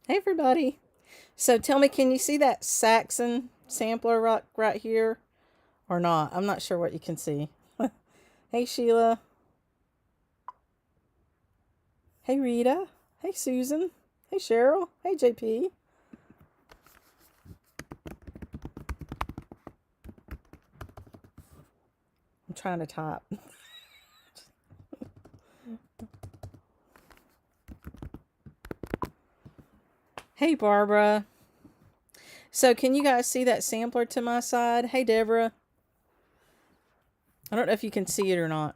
Hey everybody. So tell me, can you see that Saxon sampler right here or not? I'm not sure what you can see. Hey Sheila. Hey Rita. Hey Susan. Hey Cheryl. Hey JP. I'm trying to type. Hey Barbara. So can you guys see that sampler to my side? Hey Deborah. I don't know if you can see it or not.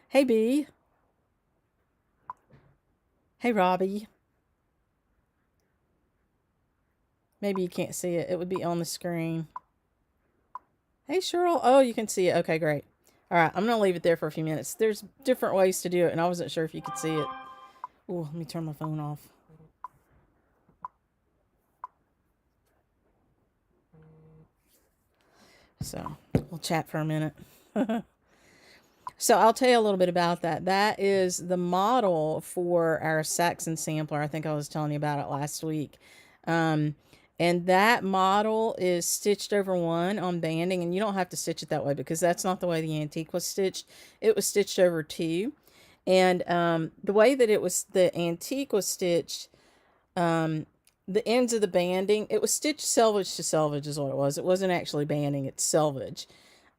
Hey B. Hey Robbie. Maybe you can't see it. It would be on the screen. Hey Cheryl. Oh, you can see it. Okay, great. All right, I'm going to leave it there for a few minutes. There's different ways to do it, and I wasn't sure if you could see it. Oh, let me turn my phone off. So we'll chat for a minute. So I'll tell you a little bit about that. That is the model for our Saxon sampler. I think I was telling you about it last week. Um, and that model is stitched over one on banding, and you don't have to stitch it that way because that's not the way the antique was stitched. It was stitched over two. And the way that the antique was stitched, um, the ends of the banding, it was stitched selvage to selvage is what it was. It wasn't actually banding, it's selvage.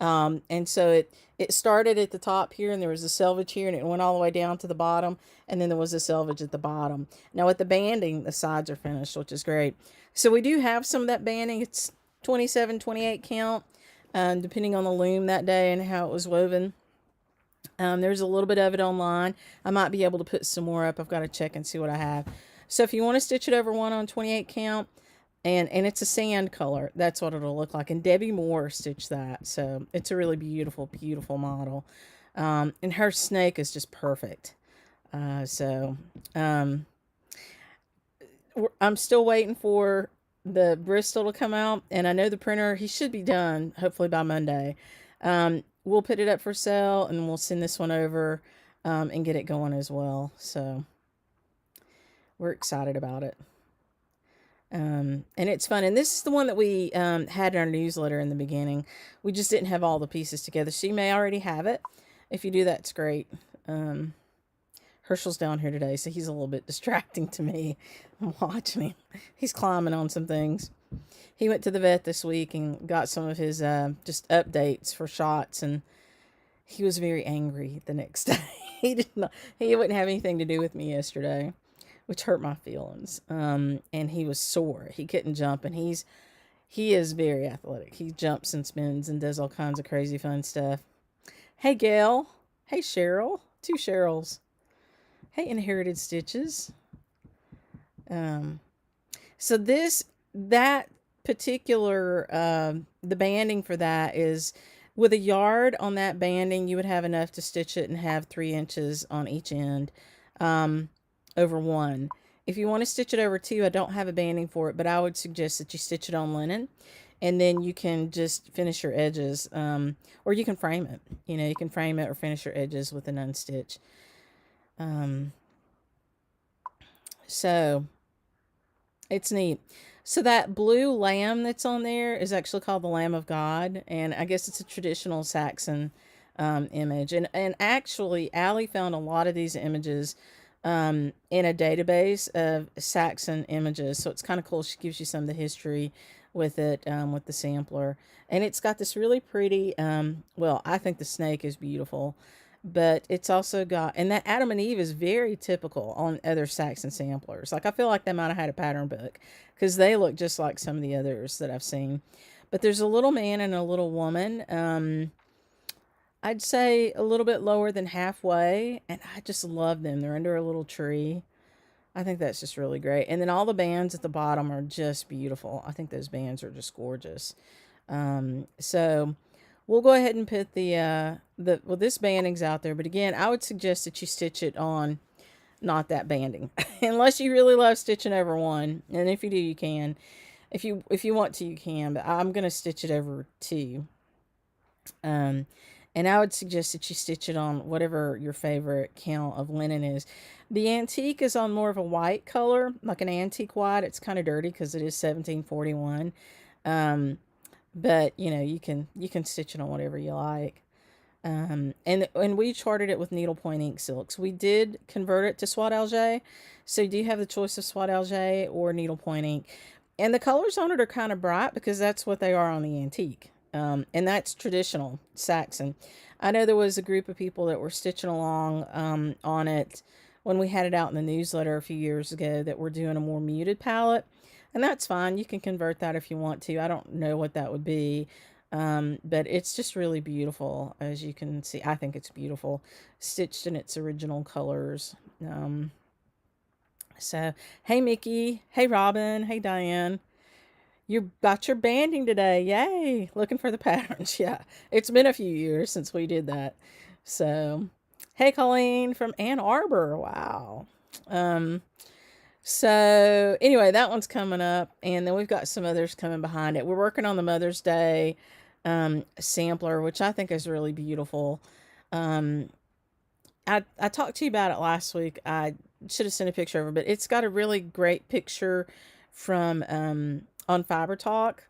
And so it started at the top here, and there was a selvage here, and it went all the way down to the bottom, and then there was a selvage at the bottom. Now with the banding, the sides are finished, which is great. So we do have some of that banding. It's 27, 28 count, depending on the loom that day and how it was woven. There's a little bit of it online. I might be able to put some more up. I've got to check and see what I have. So if you want to stitch it over one on 28 count, and it's a sand color, that's what it'll look like. And Debbie Moore stitched that. So it's a really beautiful, beautiful model. And her snake is just perfect. Um, I'm still waiting for the Bristol to come out. And I know the printer, he should be done hopefully by Monday. We'll put it up for sale and we'll send this one over and get it going as well. So we're excited about it. And it's fun. And this is the one that we had in our newsletter in the beginning. We just didn't have all the pieces together. So you may already have it. If you do, that's great. Herschel's down here today, so he's a little bit distracting to me. I'm watching him. He's climbing on some things. He went to the vet this week and got some of his just updates for shots, and he was very angry the next day. He wouldn't have anything to do with me yesterday, which hurt my feelings. And he was sore. He couldn't jump, and he is very athletic. He jumps and spins and does all kinds of crazy fun stuff. Hey Gail. Hey Cheryl. Two Cheryls. Hey Inherited Stitches. Um, so that particular the banding for that is with a yard on that banding, you would have enough to stitch it and have 3 inches on each end over one. If you want to stitch it over two, I don't have a banding for it, but I would suggest that you stitch it on linen, and then you can just finish your edges, or you can frame it. You can frame it or finish your edges with an unstitch. So it's neat. So that blue lamb that's on there is actually called the Lamb of God, and I guess it's a traditional Saxon image. And actually, Allie found a lot of these images in a database of Saxon images, so it's kind of cool. She gives you some of the history with it, with the sampler, and it's got this really pretty. Well, I think the snake is beautiful. But it's also got, and that Adam and Eve is very typical on other Saxon samplers. Like, I feel like they might have had a pattern book because they look just like some of the others that I've seen. But there's a little man and a little woman. I'd say a little bit lower than halfway, and I just love them. They're under a little tree. I think that's just really great. And then all the bands at the bottom are just beautiful. I think those bands are just gorgeous. So we'll go ahead and put well, this banding's out there, but again, I would suggest that you stitch it on not that banding, unless you really love stitching over one. And if you do, you can. If you want to, you can. But I'm gonna stitch it over two. Um, And I would suggest that you stitch it on whatever your favorite count of linen is. The antique is on more of a white color, like an antique white. It's kind of dirty because it is 1741. Um, but you can stitch it on whatever you like. And we charted it with needlepoint ink silks. We did convert it to Swatt Alger, so you do have the choice of Swatt Alger or needlepoint ink. And the colors on it are kind of bright because that's what they are on the antique. And that's traditional Saxon. I know there was a group of people that were stitching along on it when we had it out in the newsletter a few years ago that were doing a more muted palette. And that's fine. You can convert that if you want to. I don't know what that would be. But it's just really beautiful, as you can see. I think it's beautiful, stitched in its original colors. So, hey, Mickey. Hey, Robin. Hey, Diane. You got your banding today. Yay. Looking for the patterns. Yeah. It's been a few years since we did that. So, hey, Colleen from Ann Arbor. Wow. So anyway, that one's coming up, and then we've got some others coming behind it. We're working on the Mother's Day sampler, which I think is really beautiful. Um, I talked to you about it last week. I should have sent a picture over, but it's got a really great picture from on Fiber Talk.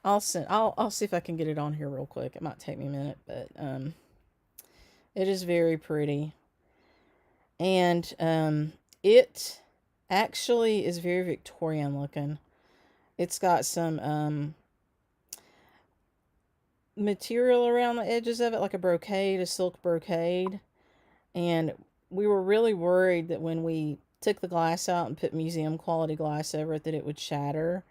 I'll see if I can get it on here real quick. It might take me a minute, but it is very pretty. And it actually is very Victorian looking. It's got some material around the edges of it, like a brocade, a silk brocade. And we were really worried that when we took the glass out and put museum quality glass over it that it would shatter,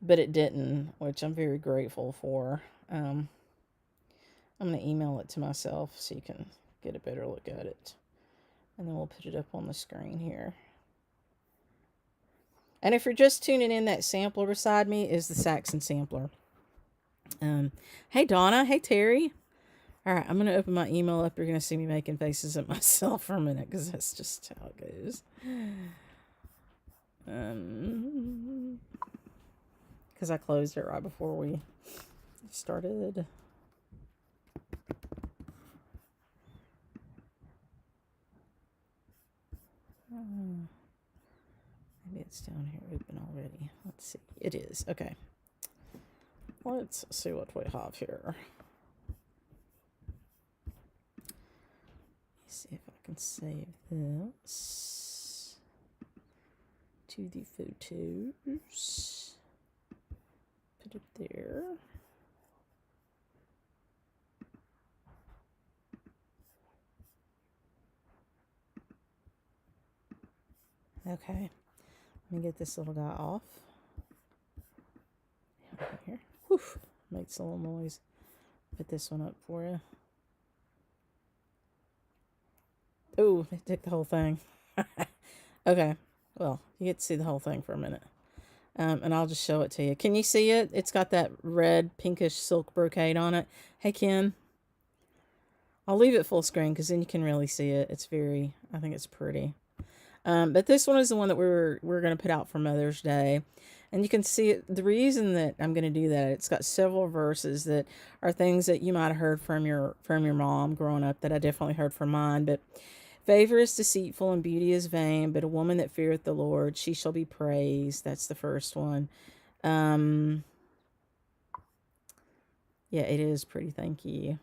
but it didn't, which I'm very grateful for. I'm going to email it to myself so you can get a better look at it. And then we'll put it up on the screen here. And if you're just tuning in, that sampler beside me is the Saxon sampler. Hey, Donna. Hey, Terry. All right, I'm going to open my email up. You're going to see me making faces at myself for a minute because that's just how it goes. Because I closed it right before we started. Maybe it's down here open already. Let's see. It is. Okay. Let's see what we have here. See if I can save this to the photos. Put it there. Okay, let me get this little guy off. Here. Whew, makes a little noise. Put this one up for you. Oh, they took the whole thing. Okay, well, you get to see the whole thing for a minute. And I'll just show it to you. Can you see it? It's got that red pinkish silk brocade on it. Hey, Ken. I'll leave it full screen because then you can really see it. It's I think it's pretty. But this one is the one that we're going to put out for Mother's Day. And you can see it. The reason that I'm going to do that, it's got several verses that are things that you might have heard from your mom growing up that I definitely heard from mine. But favor is deceitful and beauty is vain, but a woman that feareth the Lord, she shall be praised. That's the first one. Yeah, it is pretty. Thank you.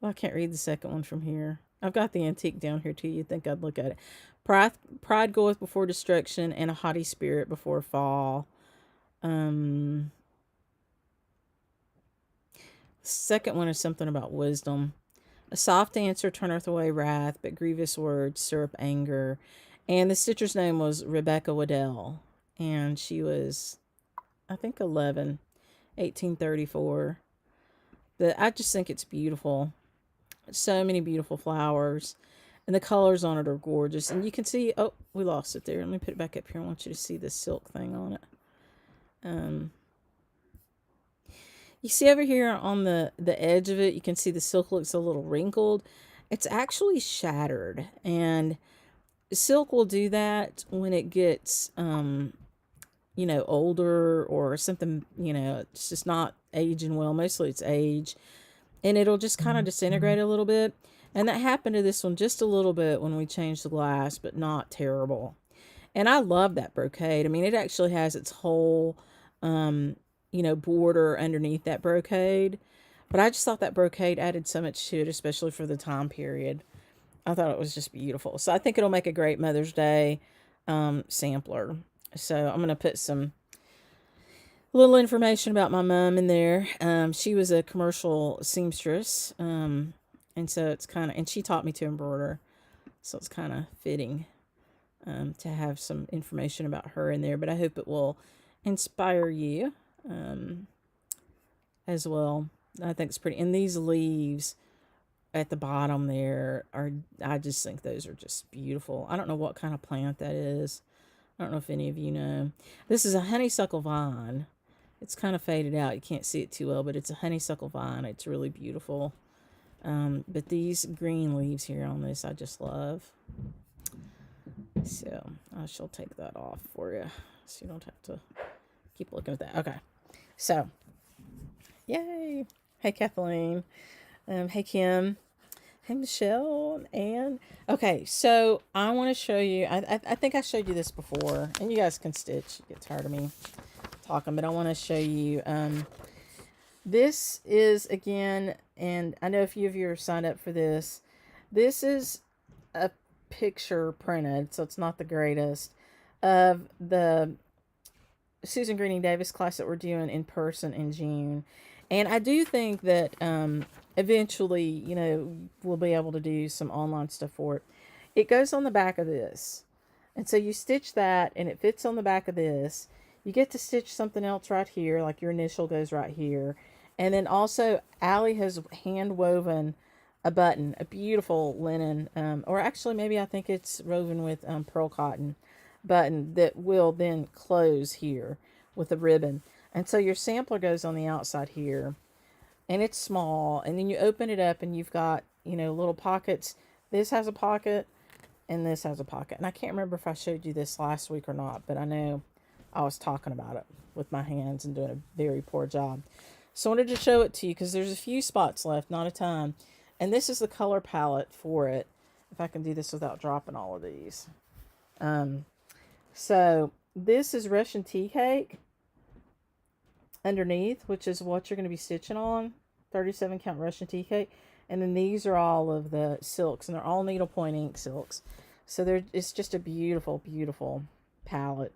Well, I can't read the second one from here. I've got the antique down here too. You'd think I'd look at it. Pride goeth before destruction, and a haughty spirit before fall. Second one is something about wisdom. A soft answer turneth away wrath, but grievous words stir up anger. And the stitcher's name was Rebecca Waddell, and she was, I think, 1834. I just think it's beautiful. So many beautiful flowers. And the colors on it are gorgeous. And you can see, oh, we lost it there. Let me put it back up here. I want you to see the silk thing on it. You see over here on the edge of it, you can see the silk looks a little wrinkled. It's actually shattered. And silk will do that when it gets, older or something, it's just not aging well. Mostly it's age. and it'll just kind of disintegrate a little bit. And that happened to this one just a little bit when we changed the glass, but not terrible. And I love that brocade. I mean, it actually has its whole, border underneath that brocade. But I just thought that brocade added so much to it, especially for the time period. I thought it was just beautiful. So I think it'll make a great Mother's Day sampler. So I'm going to put some little information about my mom in there. She was a commercial seamstress. And so it's kind of, and she taught me to embroider. So it's kind of fitting to have some information about her in there. But I hope it will inspire you as well. I think it's pretty. And these leaves at the bottom there I just think those are just beautiful. I don't know what kind of plant that is. I don't know if any of you know. This is a honeysuckle vine. It's kind of faded out. You can't see it too well, but it's a honeysuckle vine. It's really beautiful. But these green leaves here on this, I just love. So I shall take that off for you, so you don't have to keep looking at that. Okay. So, yay. Hey, Kathleen. Hey, Kim. Hey, Michelle. And okay, so I want to show you. I think I showed you this before, and you guys can stitch. You get tired of me talking, but I want to show you. This is, again, and I know a few of you are signed up for this. This is a picture printed, so it's not the greatest, of the Susan Greening Davis class that we're doing in person in June. And I do think that eventually, we'll be able to do some online stuff for it. It goes on the back of this. And so you stitch that, and it fits on the back of this. You get to stitch something else right here, like your initial goes right here. And then also, Allie has hand woven a button, a beautiful linen, or actually maybe I think it's woven with pearl cotton button that will then close here with a ribbon. And so your sampler goes on the outside here, and it's small. And then you open it up, and you've got, little pockets. This has a pocket, and this has a pocket. And I can't remember if I showed you this last week or not, but I know I was talking about it with my hands and doing a very poor job. So I wanted to show it to you because there's a few spots left, not a ton. And this is the color palette for it. If I can do this without dropping all of these. So this is Russian tea cake underneath, which is what you're going to be stitching on. 37 count Russian tea cake. And then these are all of the silks, and they're all needlepoint ink silks. So it's just a beautiful, beautiful palette.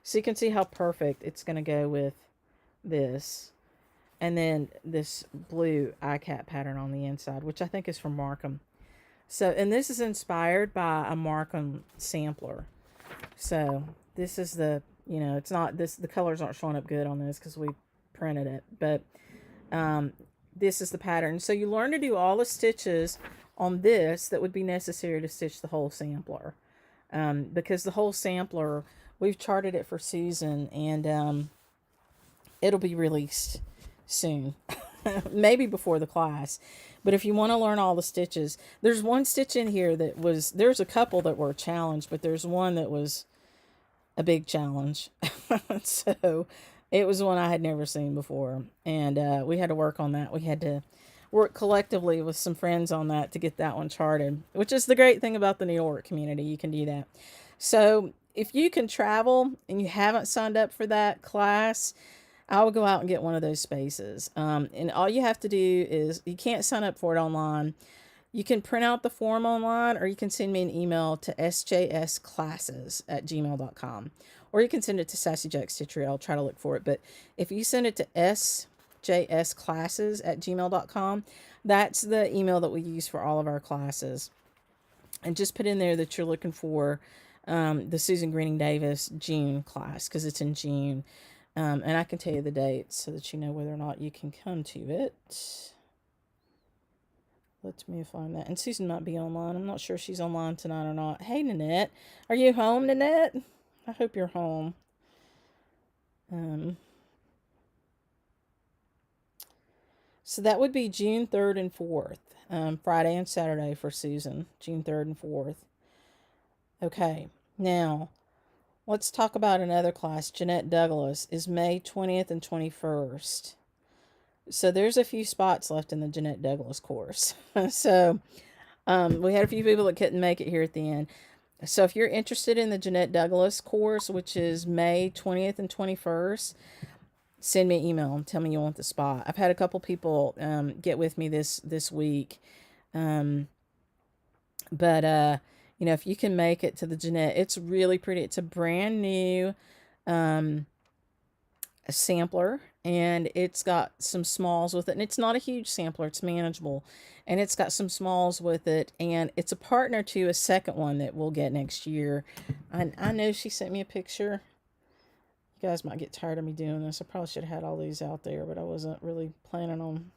So you can see how perfect it's going to go with this. And then this blue iCat pattern on the inside, which I think is from Markham. So, and this is inspired by a Markham sampler. So this is the, it's not this, the colors aren't showing up good on this because we printed it, but this is the pattern. So you learn to do all the stitches on this that would be necessary to stitch the whole sampler. Because the whole sampler, we've charted it for Susan, and it'll be released soon. Maybe before the class. But if you want to learn all the stitches, there's one stitch in here that was, there's a couple that were a challenge, but there's one that was a big challenge. So it was one I had never seen before, and we had to work on that. We had to work collectively with some friends on that to get that one charted, which is the great thing about the needlework community. You can do that. So if you can travel and you haven't signed up for that class, I will go out and get one of those spaces. And all you have to do is, you can't sign up for it online. You can print out the form online, or you can send me an email to sjsclasses@gmail.com. Or you can send it to Sassy Jack Stitchery. I'll try to look for it. But if you send it to sjsclasses@gmail.com, that's the email that we use for all of our classes. And just put in there that you're looking for the Susan Greening Davis June class, because it's in June. And I can tell you the dates so that you know whether or not you can come to it. Let me find that. And Susan might be online. I'm not sure if she's online tonight or not. Hey, Nanette. Are you home, Nanette? I hope you're home. So that would be June 3rd and 4th. Friday and Saturday for Susan. June 3rd and 4th. Okay. Now, let's talk about another class. Jeannette Douglas is May 20th and 21st. So there's a few spots left in the Jeannette Douglas course. So we had a few people that couldn't make it here at the end. So if you're interested in the Jeannette Douglas course, which is May 20th and 21st, send me an email and tell me you want the spot. I've had a couple people get with me this week. Um, but you know, if you can make it to the Jeannette, it's really pretty. It's a brand new um, a sampler, and it's got some smalls with it, and it's not a huge sampler, it's manageable, and it's got some smalls with it, and it's a partner to a second one that we'll get next year. I know she sent me a picture. You guys might get tired of me doing this. I probably should have had all these out there, but I wasn't really planning on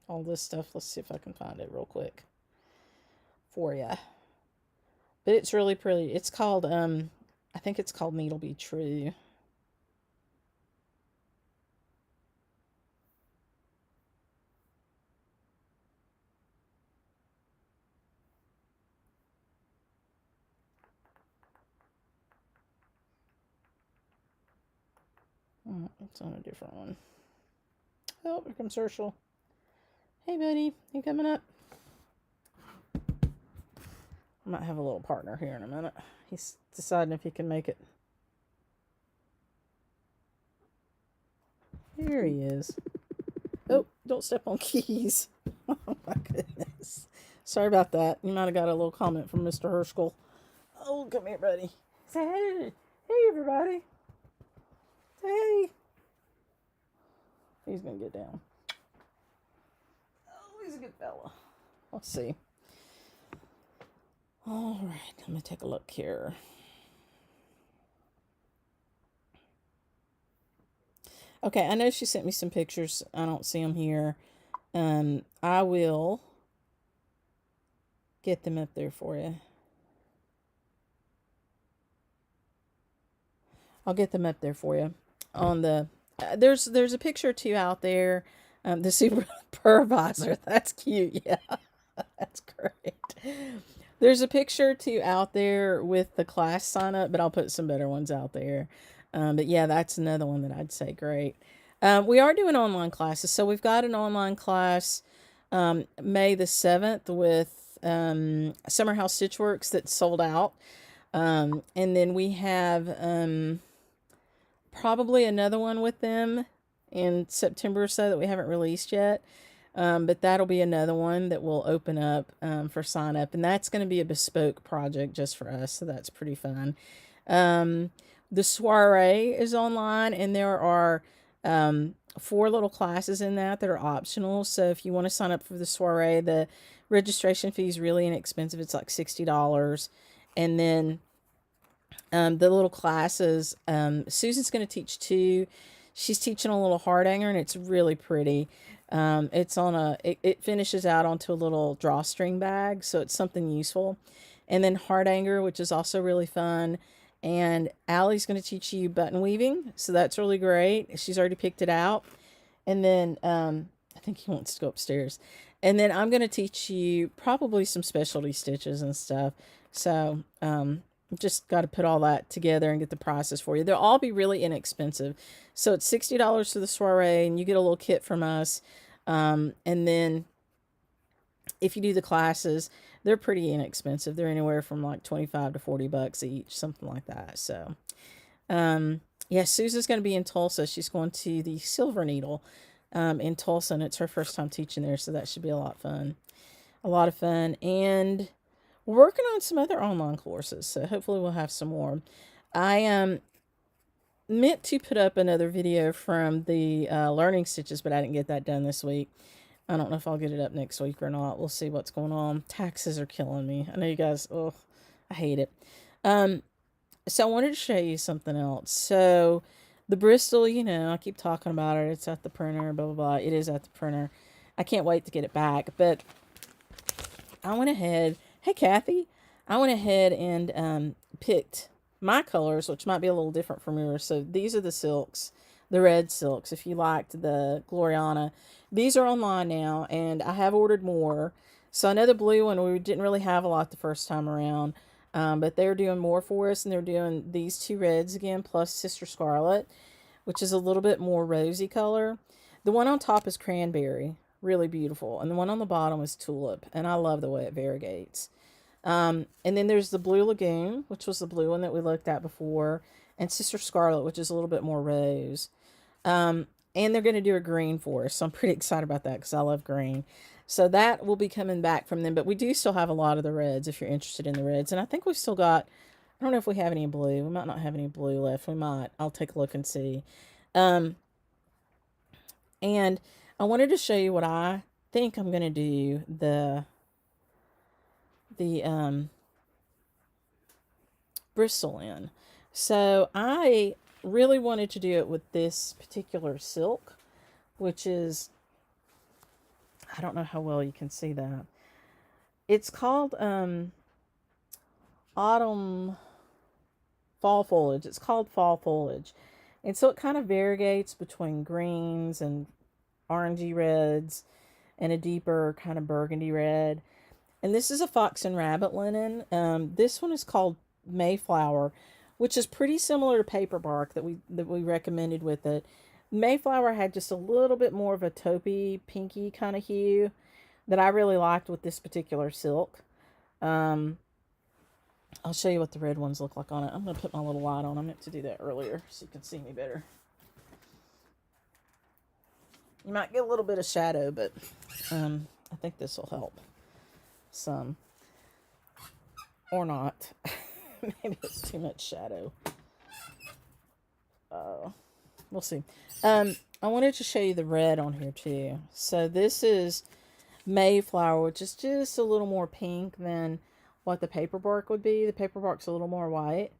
all this stuff. Let's see if I can find it real quick for you. But it's really pretty. It's called I think it's called Needle Be True. Oh, it's on a different one. Oh, here comes Herschel. Hey, buddy. You coming up? I might have a little partner here in a minute. He's deciding if he can make it. Here he is. Oh, don't step on keys. Oh, my goodness. Sorry about that. You might have got a little comment from Mr. Herschel. Oh, come here, buddy. Say hey. Hey, everybody. Say hey. He's going to get down. Oh, he's a good fella. Let's see. All right, let me take a look here. Okay, I know she sent me some pictures. I don't see them here. I will get them up there for you. I'll get them up there for you. On the there's a picture or two out there. The supervisor. That's cute. Yeah, that's great. There's a picture or two out there with the class sign up, but I'll put some better ones out there. But yeah, that's another one that I'd say great. We are doing online classes. So we've got an online class May the 7th with Summer House Stitchworks that's sold out. And then we have probably another one with them in September or so that we haven't released yet. But that'll be another one that will open up for sign up. And that's going to be a bespoke project just for us. So that's pretty fun. The soiree is online, and there are 4 little classes in that are optional. So if you want to sign up for the soiree, the registration fee is really inexpensive. It's like $60. And then the little classes, Susan's going to teach 2. She's teaching a little heart hanger, and it's really pretty. It's on it finishes out onto a little drawstring bag, so it's something useful. And then heart hanger, which is also really fun. And Allie's going to teach you button weaving, so that's really great. She's already picked it out. And then I think he wants to go upstairs. And then I'm going to teach you probably some specialty stitches and stuff. So just got to put all that together and get the prices for you. They'll all be really inexpensive. So it's $60 for the soiree, and you get a little kit from us. And then if you do the classes, they're pretty inexpensive. They're anywhere from like 25 to 40 bucks each, something like that. So, yeah, Susan's going to be in Tulsa. She's going to the Silver Needle in Tulsa, and it's her first time teaching there, so that should be a lot of fun. A lot of fun. And we're working on some other online courses, so hopefully we'll have some more. I meant to put up another video from the learning stitches, but I didn't get that done this week. I don't know if I'll get it up next week or not. We'll see what's going on. Taxes are killing me. I know you guys, oh, I hate it. So I wanted to show you something else. So the Bristol, you know, I keep talking about it. It's at the printer, blah, blah, blah. It is at the printer. I can't wait to get it back. But I went ahead. Hey, Kathy. I went ahead and picked my colors, which might be a little different from yours. So these are the silks, the red silks. If you liked the Gloriana, these are online now, and I have ordered more. So I know the blue one, we didn't really have a lot the first time around, but they're doing more for us, and they're doing these 2 reds again, plus Sister Scarlet, which is a little bit more rosy color. The one on top is cranberry, really beautiful. And the one on the bottom is tulip. And I love the way it variegates. And then there's the Blue Lagoon, which was the blue one that we looked at before. And Sister Scarlet, which is a little bit more rose. And they're going to do a green for us. So I'm pretty excited about that because I love green. So that will be coming back from them. But we do still have a lot of the reds if you're interested in the reds. And I think we've still got, I don't know if we have any blue. We might not have any blue left. We might. I'll take a look and see. And I wanted to show you what I think I'm going to do the bristle in. So I really wanted to do it with this particular silk, which is, I don't know how well you can see that. It's called autumn fall foliage. It's called fall foliage. And so it kind of variegates between greens and orangey reds and a deeper kind of burgundy red. And this is a fox and rabbit linen. This one is called Mayflower, which is pretty similar to paper bark that we recommended with it. Mayflower had just a little bit more of a taupey, pinky kind of hue that I really liked with this particular silk. I'll show you what the red ones look like on it. I'm going to put my little light on. I meant to do that earlier so you can see me better. You might get a little bit of shadow, but I think this will help some. Or not. Maybe it's too much shadow. We'll see. I wanted to show you the red on here too. So this is Mayflower, which is just a little more pink than what the paper bark would be. The paper bark's a little more white,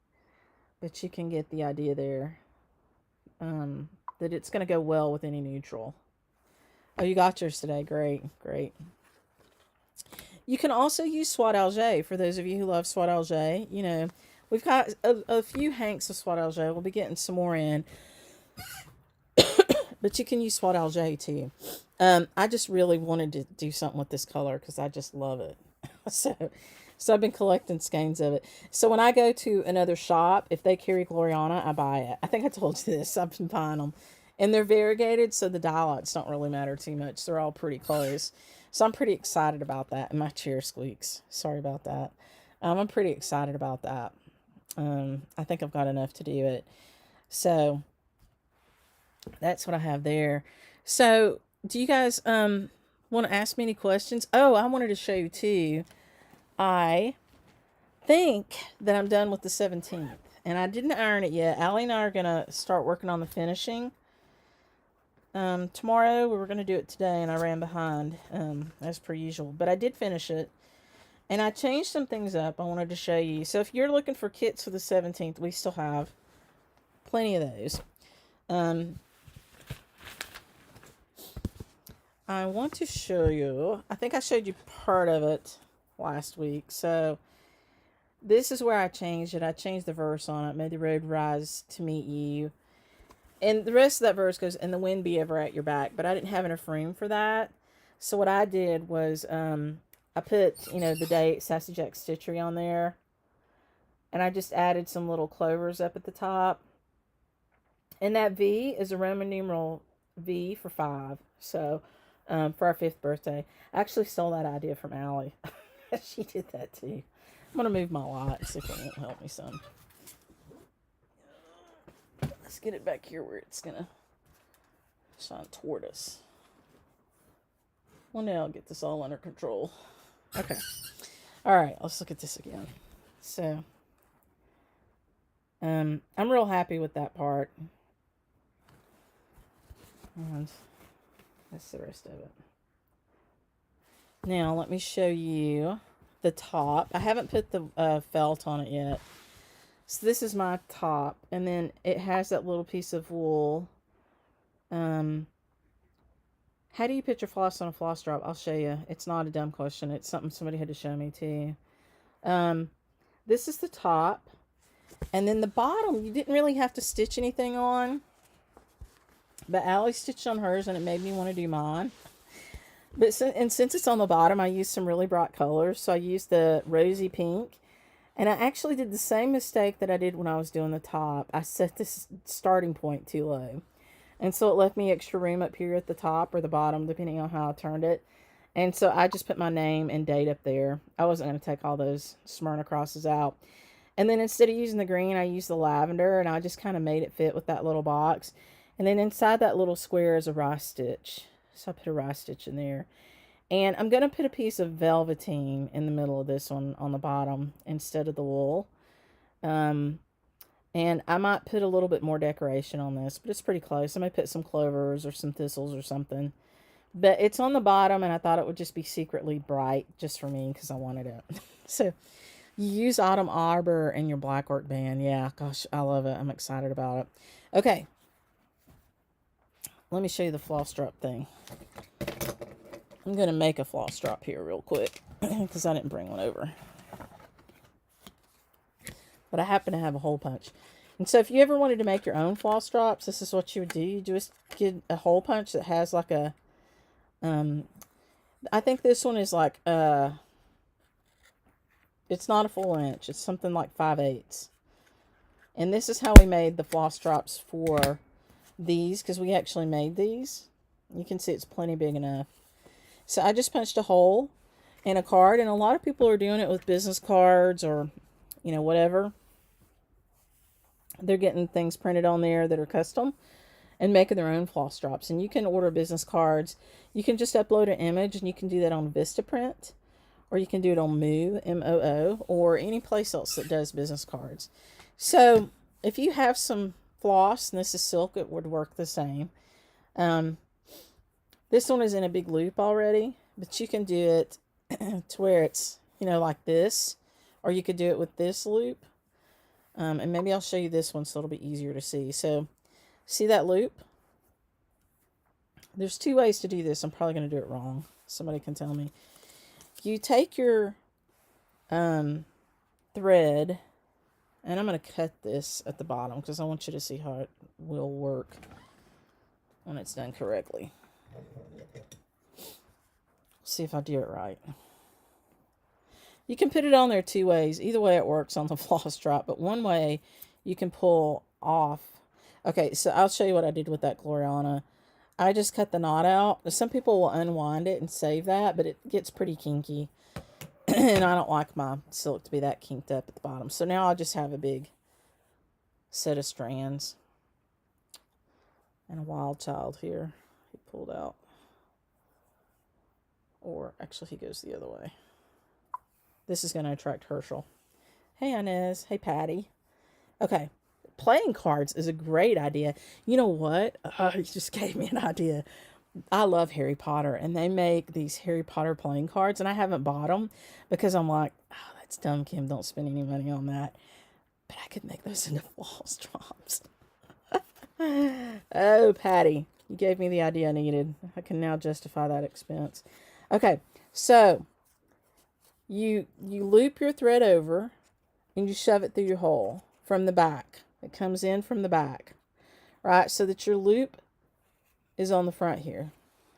but you can get the idea there. That it's going to go well with any neutral. Oh, you got yours today. Great, great. You can also use Soie d'Alger for those of you who love Soie d'Alger. You know, we've got a few hanks of Soie d'Alger. We'll be getting some more in. But you can use Soie d'Alger too. I just really wanted to do something with this color because I just love it. So I've been collecting skeins of it. So when I go to another shop, if they carry Gloriana, I buy it. I think I told you this. I've been buying them. And they're variegated, so the dye lots don't really matter too much. They're all pretty close. So I'm pretty excited about that. And my chair squeaks. Sorry about that. I'm pretty excited about that. I think I've got enough to do it. So that's what I have there. So do you guys want to ask me any questions? Oh, I wanted to show you too. I think that I'm done with the 17th. And I didn't iron it yet. Allie and I are going to start working on the finishing. Tomorrow, we were going to do it today, and I ran behind, as per usual. But I did finish it. And I changed some things up I wanted to show you. So if you're looking for kits for the 17th, we still have plenty of those. I want to show you, I think I showed you part of it last week. So this is where I changed it. I changed the verse on it, made the road rise to meet you. And the rest of that verse goes, and the wind be ever at your back. But I didn't have enough room for that. So what I did was, I put, the date, Sassy Jack Stitchery on there. And I just added some little clovers up at the top. And that V is a Roman numeral V for 5. So, for our 5th birthday. I actually stole that idea from Allie. She did that too. I'm going to move my light, see if it won't help me some. Let's get it back here where it's going to shine toward us. Well, now I'll get this all under control. Okay. All right, let's look at this again. So, I'm real happy with that part. And that's the rest of it. Now, let me show you the top. I haven't put the felt on it yet. So this is my top, and then it has that little piece of wool. How do you put your floss on a floss drop? I'll show you. It's not a dumb question. It's something somebody had to show me too. This is the top, and then the bottom, you didn't really have to stitch anything on, but Allie stitched on hers, and it made me want to do mine. But since it's on the bottom, I used some really bright colors. So I used the rosy pink. And I actually did the same mistake that I did when I was doing the top. I set this starting point too low. And so it left me extra room up here at the top or the bottom, depending on how I turned it. And so I just put my name and date up there. I wasn't going to take all those Smyrna crosses out. And then instead of using the green, I used the lavender, and I just kind of made it fit with that little box. And then inside that little square is a rice stitch. So I put a rice stitch in there. And I'm going to put a piece of velveteen in the middle of this one on the bottom instead of the wool. And I might put a little bit more decoration on this, but it's pretty close. I might put some clovers or some thistles or something. But it's on the bottom, and I thought it would just be secretly bright just for me because I wanted it. So you use Autumn Arbor in your black work band. Yeah, gosh, I love it. I'm excited about it. Okay. Let me show you the floss drop thing. I'm going to make a floss drop here real quick because I didn't bring one over. But I happen to have a hole punch. And so if you ever wanted to make your own floss drops, this is what you would do. You just get a hole punch that has like a, I think this one is like, it's not a full inch. It's something like 5/8. And this is how we made the floss drops for these, because we actually made these. You can see it's plenty big enough. So I just punched a hole in a card, and a lot of people are doing it with business cards or, you know, whatever. They're getting things printed on there that are custom and making their own floss drops. And you can order business cards. You can just upload an image, and you can do that on Vistaprint, or you can do it on Moo, M-O-O, or any place else that does business cards. So if you have some floss, and this is silk, it would work the same. This one is in a big loop already, but you can do it to where it's, you know, like this, or you could do it with this loop. And maybe I'll show you this one so it'll be easier to see. So, see that loop? There's 2 ways to do this. I'm probably going to do it wrong. Somebody can tell me. You take your thread, and I'm going to cut this at the bottom because I want you to see how it will work when it's done correctly. See if I do it right. You can put it on there 2 ways. Either way it works on the floss drop, but one way you can pull off. Okay, so I'll show you what I did with that Gloriana. I just cut the knot out. Some people will unwind it and save that, but it gets pretty kinky. And I don't like my silk to be that kinked up at the bottom. So now I'll just have a big set of strands. And a wild child here. He pulled out. Or actually he goes the other way. This is going to attract Herschel. Hey, Inez. Hey, Patty. Okay. Playing cards is a great idea. You know what? You just gave me an idea. I love Harry Potter, and they make these Harry Potter playing cards, and I haven't bought them because I'm like, oh, that's dumb, Kim. Don't spend any money on that. But I could make those into floss drops. Oh, Patty. You gave me the idea I needed. I can now justify that expense. Okay. So you loop your thread over and you shove it through your hole from the back. It comes in from the back, right? So that your loop is on the front here.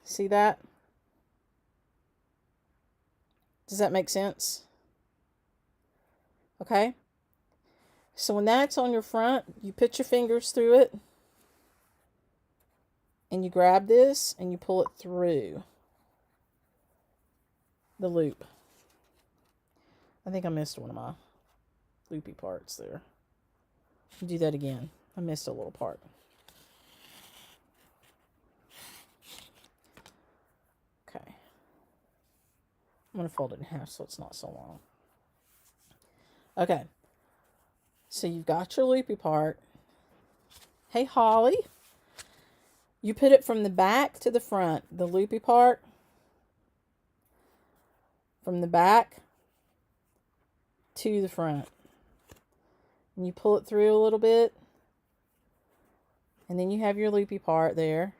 See that? Does that make sense? Okay. So when that's on your front, you put your fingers through it and you grab this and you pull it through the loop. I think I missed one of my loopy parts there. Do that again. I missed a little part. Okay. I'm going to fold it in half so it's not so long. Okay. So you've got your loopy part. Hey, Holly. You put it from the back to the front. The loopy part. From the back to the front. And you pull it through a little bit. And then you have your loopy part there.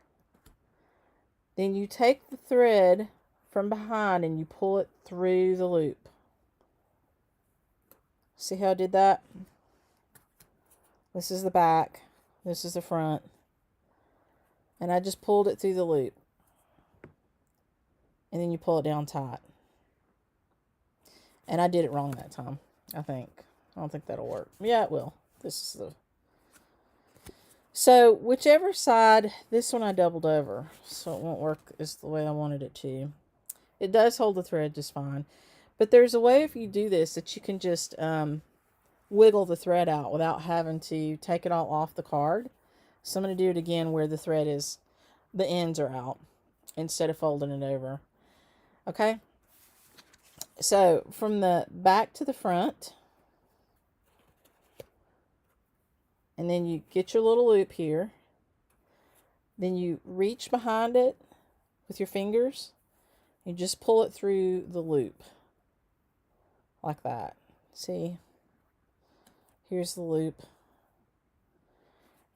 Then you take the thread from behind and you pull it through the loop. See how I did that? This is the back. This is the front. And I just pulled it through the loop. And then you pull it down tight. And I did it wrong that time, I think. I don't think that'll work. Yeah, it will. This is the... So whichever side, this one I doubled over, so it won't work as the way I wanted it to. It does hold the thread just fine. But there's a way if you do this that you can just wiggle the thread out without having to take it all off the card. So I'm going to do it again where the thread is, the ends are out instead of folding it over. Okay. So from the back to the front, and then you get your little loop here. Then you reach behind it with your fingers. You just pull it through the loop. Like that. See? Here's the loop.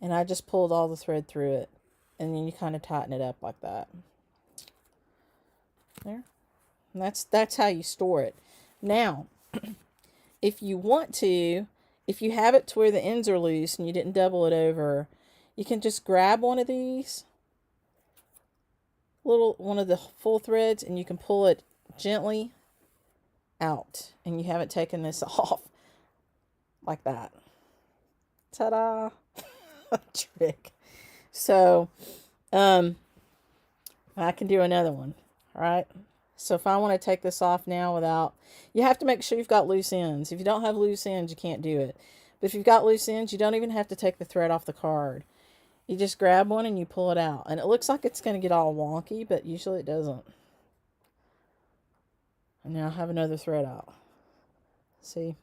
And I just pulled all the thread through it. And then you kind of tighten it up like that. There. And that's how you store it. Now, if you want to, if you have it to where the ends are loose and you didn't double it over, you can just grab one of these, one of the full threads, and you can pull it gently out. And you haven't taken this off. Like that. Ta-da! Trick. So, I can do another one. All right. So if I want to take this off now without, you have to make sure you've got loose ends. If you don't have loose ends, you can't do it. But if you've got loose ends, you don't even have to take the thread off the card. You just grab one and you pull it out. And it looks like it's going to get all wonky, but usually it doesn't. And now I have another thread out. See?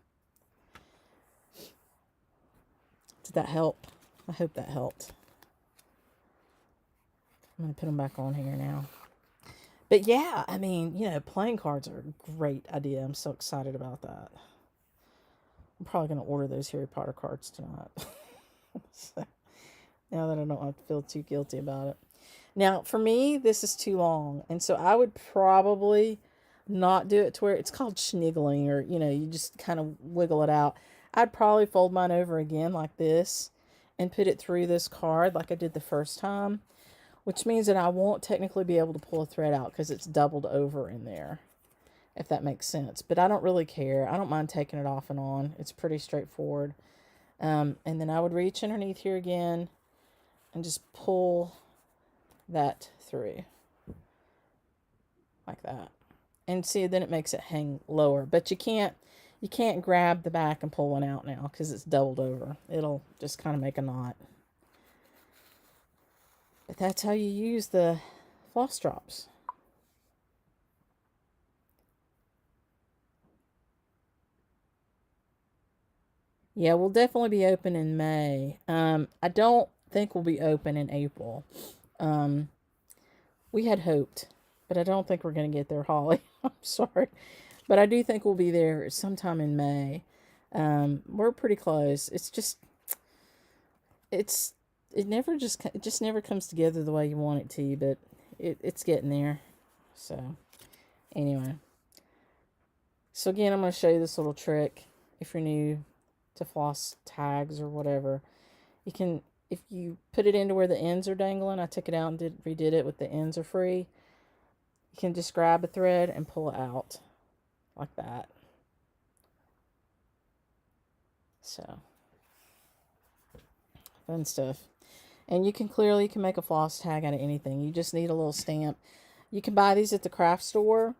Did that help? I hope that helped. I'm going to put them back on here now. But yeah, I mean, you know, playing cards are a great idea. I'm so excited about that. I'm probably going to order those Harry Potter cards tonight. So, now that I don't have to feel too guilty about it. Now, for me, this is too long. And so I would probably not do it to where it's called schniggling, or, you know, you just kind of wiggle it out. I'd probably fold mine over again like this and put it through this card like I did the first time. Which means that I won't technically be able to pull a thread out because it's doubled over in there, if that makes sense. But I don't really care. I don't mind taking it off and on. It's pretty straightforward. And then I would reach underneath here again and just pull that through. Like that. And see, then it makes it hang lower. But you can't grab the back and pull one out now because it's doubled over. It'll just kind of make a knot. But that's how you use the floss drops. Yeah, we'll definitely be open in May. I don't think we'll be open in April. We had hoped, but I don't think we're going to get there, Holly. I'm sorry. But I do think we'll be there sometime in May. We're pretty close. It's just, it just never comes together the way you want it to, but it's getting there. So anyway, so again, I'm going to show you this little trick. If you're new to floss tags or whatever, you can, if you put it into where the ends are dangling, I took it out and redid it with the ends are free. You can just grab a thread and pull it out like that. So fun stuff. And you can make a floss tag out of anything. You just need a little stamp. You can buy these at the craft store.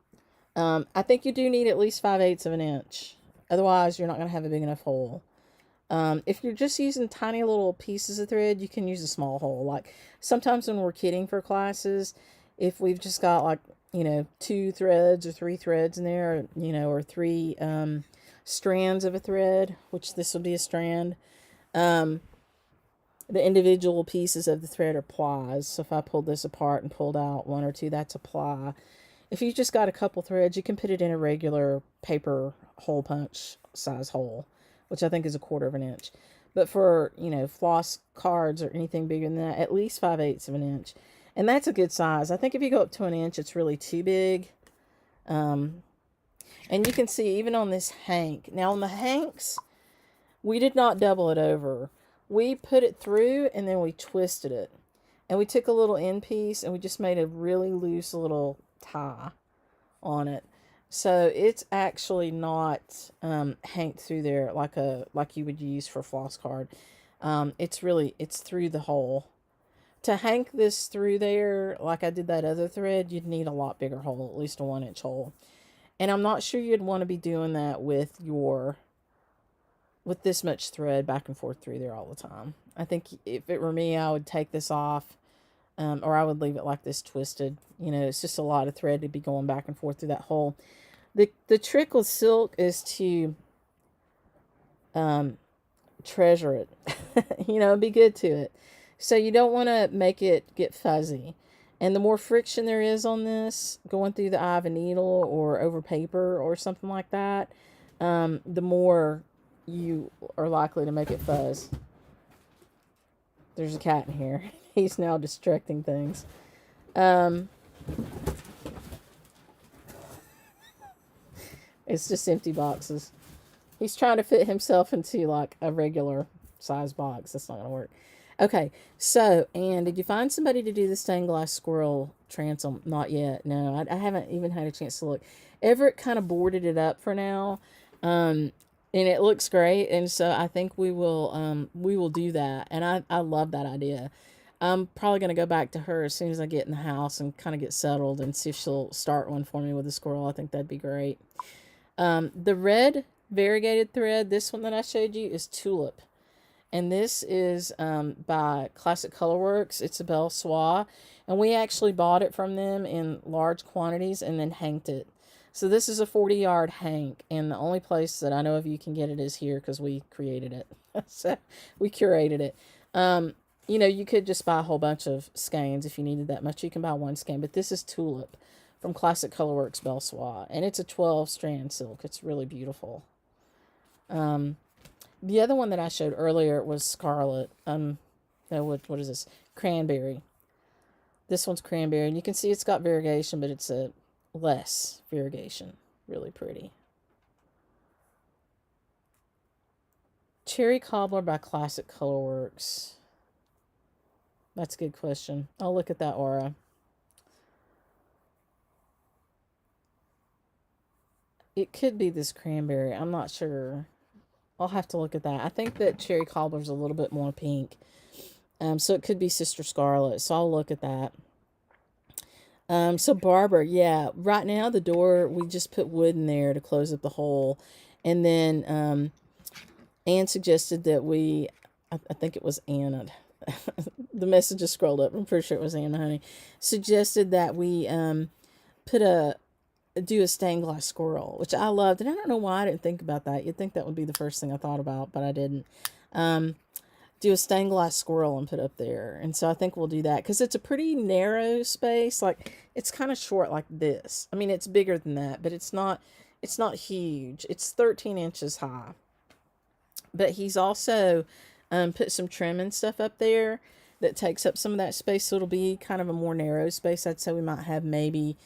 I think you do need at least 5/8 of an inch. Otherwise, you're not going to have a big enough hole. If you're just using tiny little pieces of thread, you can use a small hole. Like sometimes when we're kidding for classes, if we've just got like, you know, 2 threads or 3 threads in there, you know, or 3 strands of a thread, which this will be a strand. The individual pieces of the thread are plies. So if I pulled this apart and pulled out 1 or 2, that's a ply. If you just got a couple threads, you can put it in a regular paper hole punch size hole, which I think is 1/4 of an inch. But for, you know, floss cards or anything bigger than that, at least 5/8 of an inch. And that's a good size. I think if you go up to an inch, it's really too big. And you can see even on this hank. Now on the hanks, we did not double it over. We put it through and then we twisted it. And we took a little end piece and we just made a really loose little tie on it. So it's actually not hanked through there like you would use for a floss card. It's through the hole. To hank this through there, like I did that other thread, you'd need a lot bigger hole, at least a 1-inch hole. And I'm not sure you'd want to be doing that with this much thread back and forth through there all the time. I think if it were me, I would take this off, or I would leave it like this twisted. You know, it's just a lot of thread to be going back and forth through that hole. The trick with silk is to treasure it. You know, be good to it. So you don't want to make it get fuzzy. And the more friction there is on this, going through the eye of a needle or over paper or something like that, the more you are likely to make it fuzz. There's a cat in here. He's now distracting things. It's just empty boxes. He's trying to fit himself into like a regular size box. That's not going to work. Okay, so, and did you find somebody to do the stained glass squirrel transom? Not yet. No, I haven't even had a chance to look. Everett kind of boarded it up for now, and it looks great. And so I think we will do that. And I love that idea. I'm probably going to go back to her as soon as I get in the house and kind of get settled and see if she'll start one for me with a squirrel. I think that'd be great. The red variegated thread, this one that I showed you, is Tulip. And this is by Classic Colorworks. It's a Belle Soie. And we actually bought it from them in large quantities and then hanked it. So this is a 40-yard hank. And the only place that I know of you can get it is here because we created it. So we curated it. You know, you could just buy a whole bunch of skeins if you needed that much. You can buy one skein. But this is Tulip from Classic Colorworks Belle Soie. And it's a 12-strand silk. It's really beautiful. The other one that I showed earlier was Scarlet. No, what is this? Cranberry. This one's Cranberry. And you can see it's got variegation, but it's a less variegation. Really pretty. Cherry Cobbler by Classic Colorworks. That's a good question. I'll look at that aura. It could be this Cranberry. I'm not sure. I'll have to look at that. I think that Cherry Cobbler's a little bit more pink. So it could be Sister Scarlet. So I'll look at that. So Barbara, yeah. Right now, the door, we just put wood in there to close up the hole. And then Anne suggested that I think it was Anne. The message just scrolled up. I'm pretty sure it was Anne, honey. Suggested that we do a stained glass squirrel, which I loved. And I don't know why I didn't think about that. You'd think that would be the first thing I thought about, but I didn't. Do a stained glass squirrel and put up there. And so I think we'll do that because it's a pretty narrow space. Like, it's kind of short like this. I mean, it's bigger than that, but it's not huge. It's 13 inches high. But he's also put some trim and stuff up there that takes up some of that space. So it'll be kind of a more narrow space. I'd say we might have maybe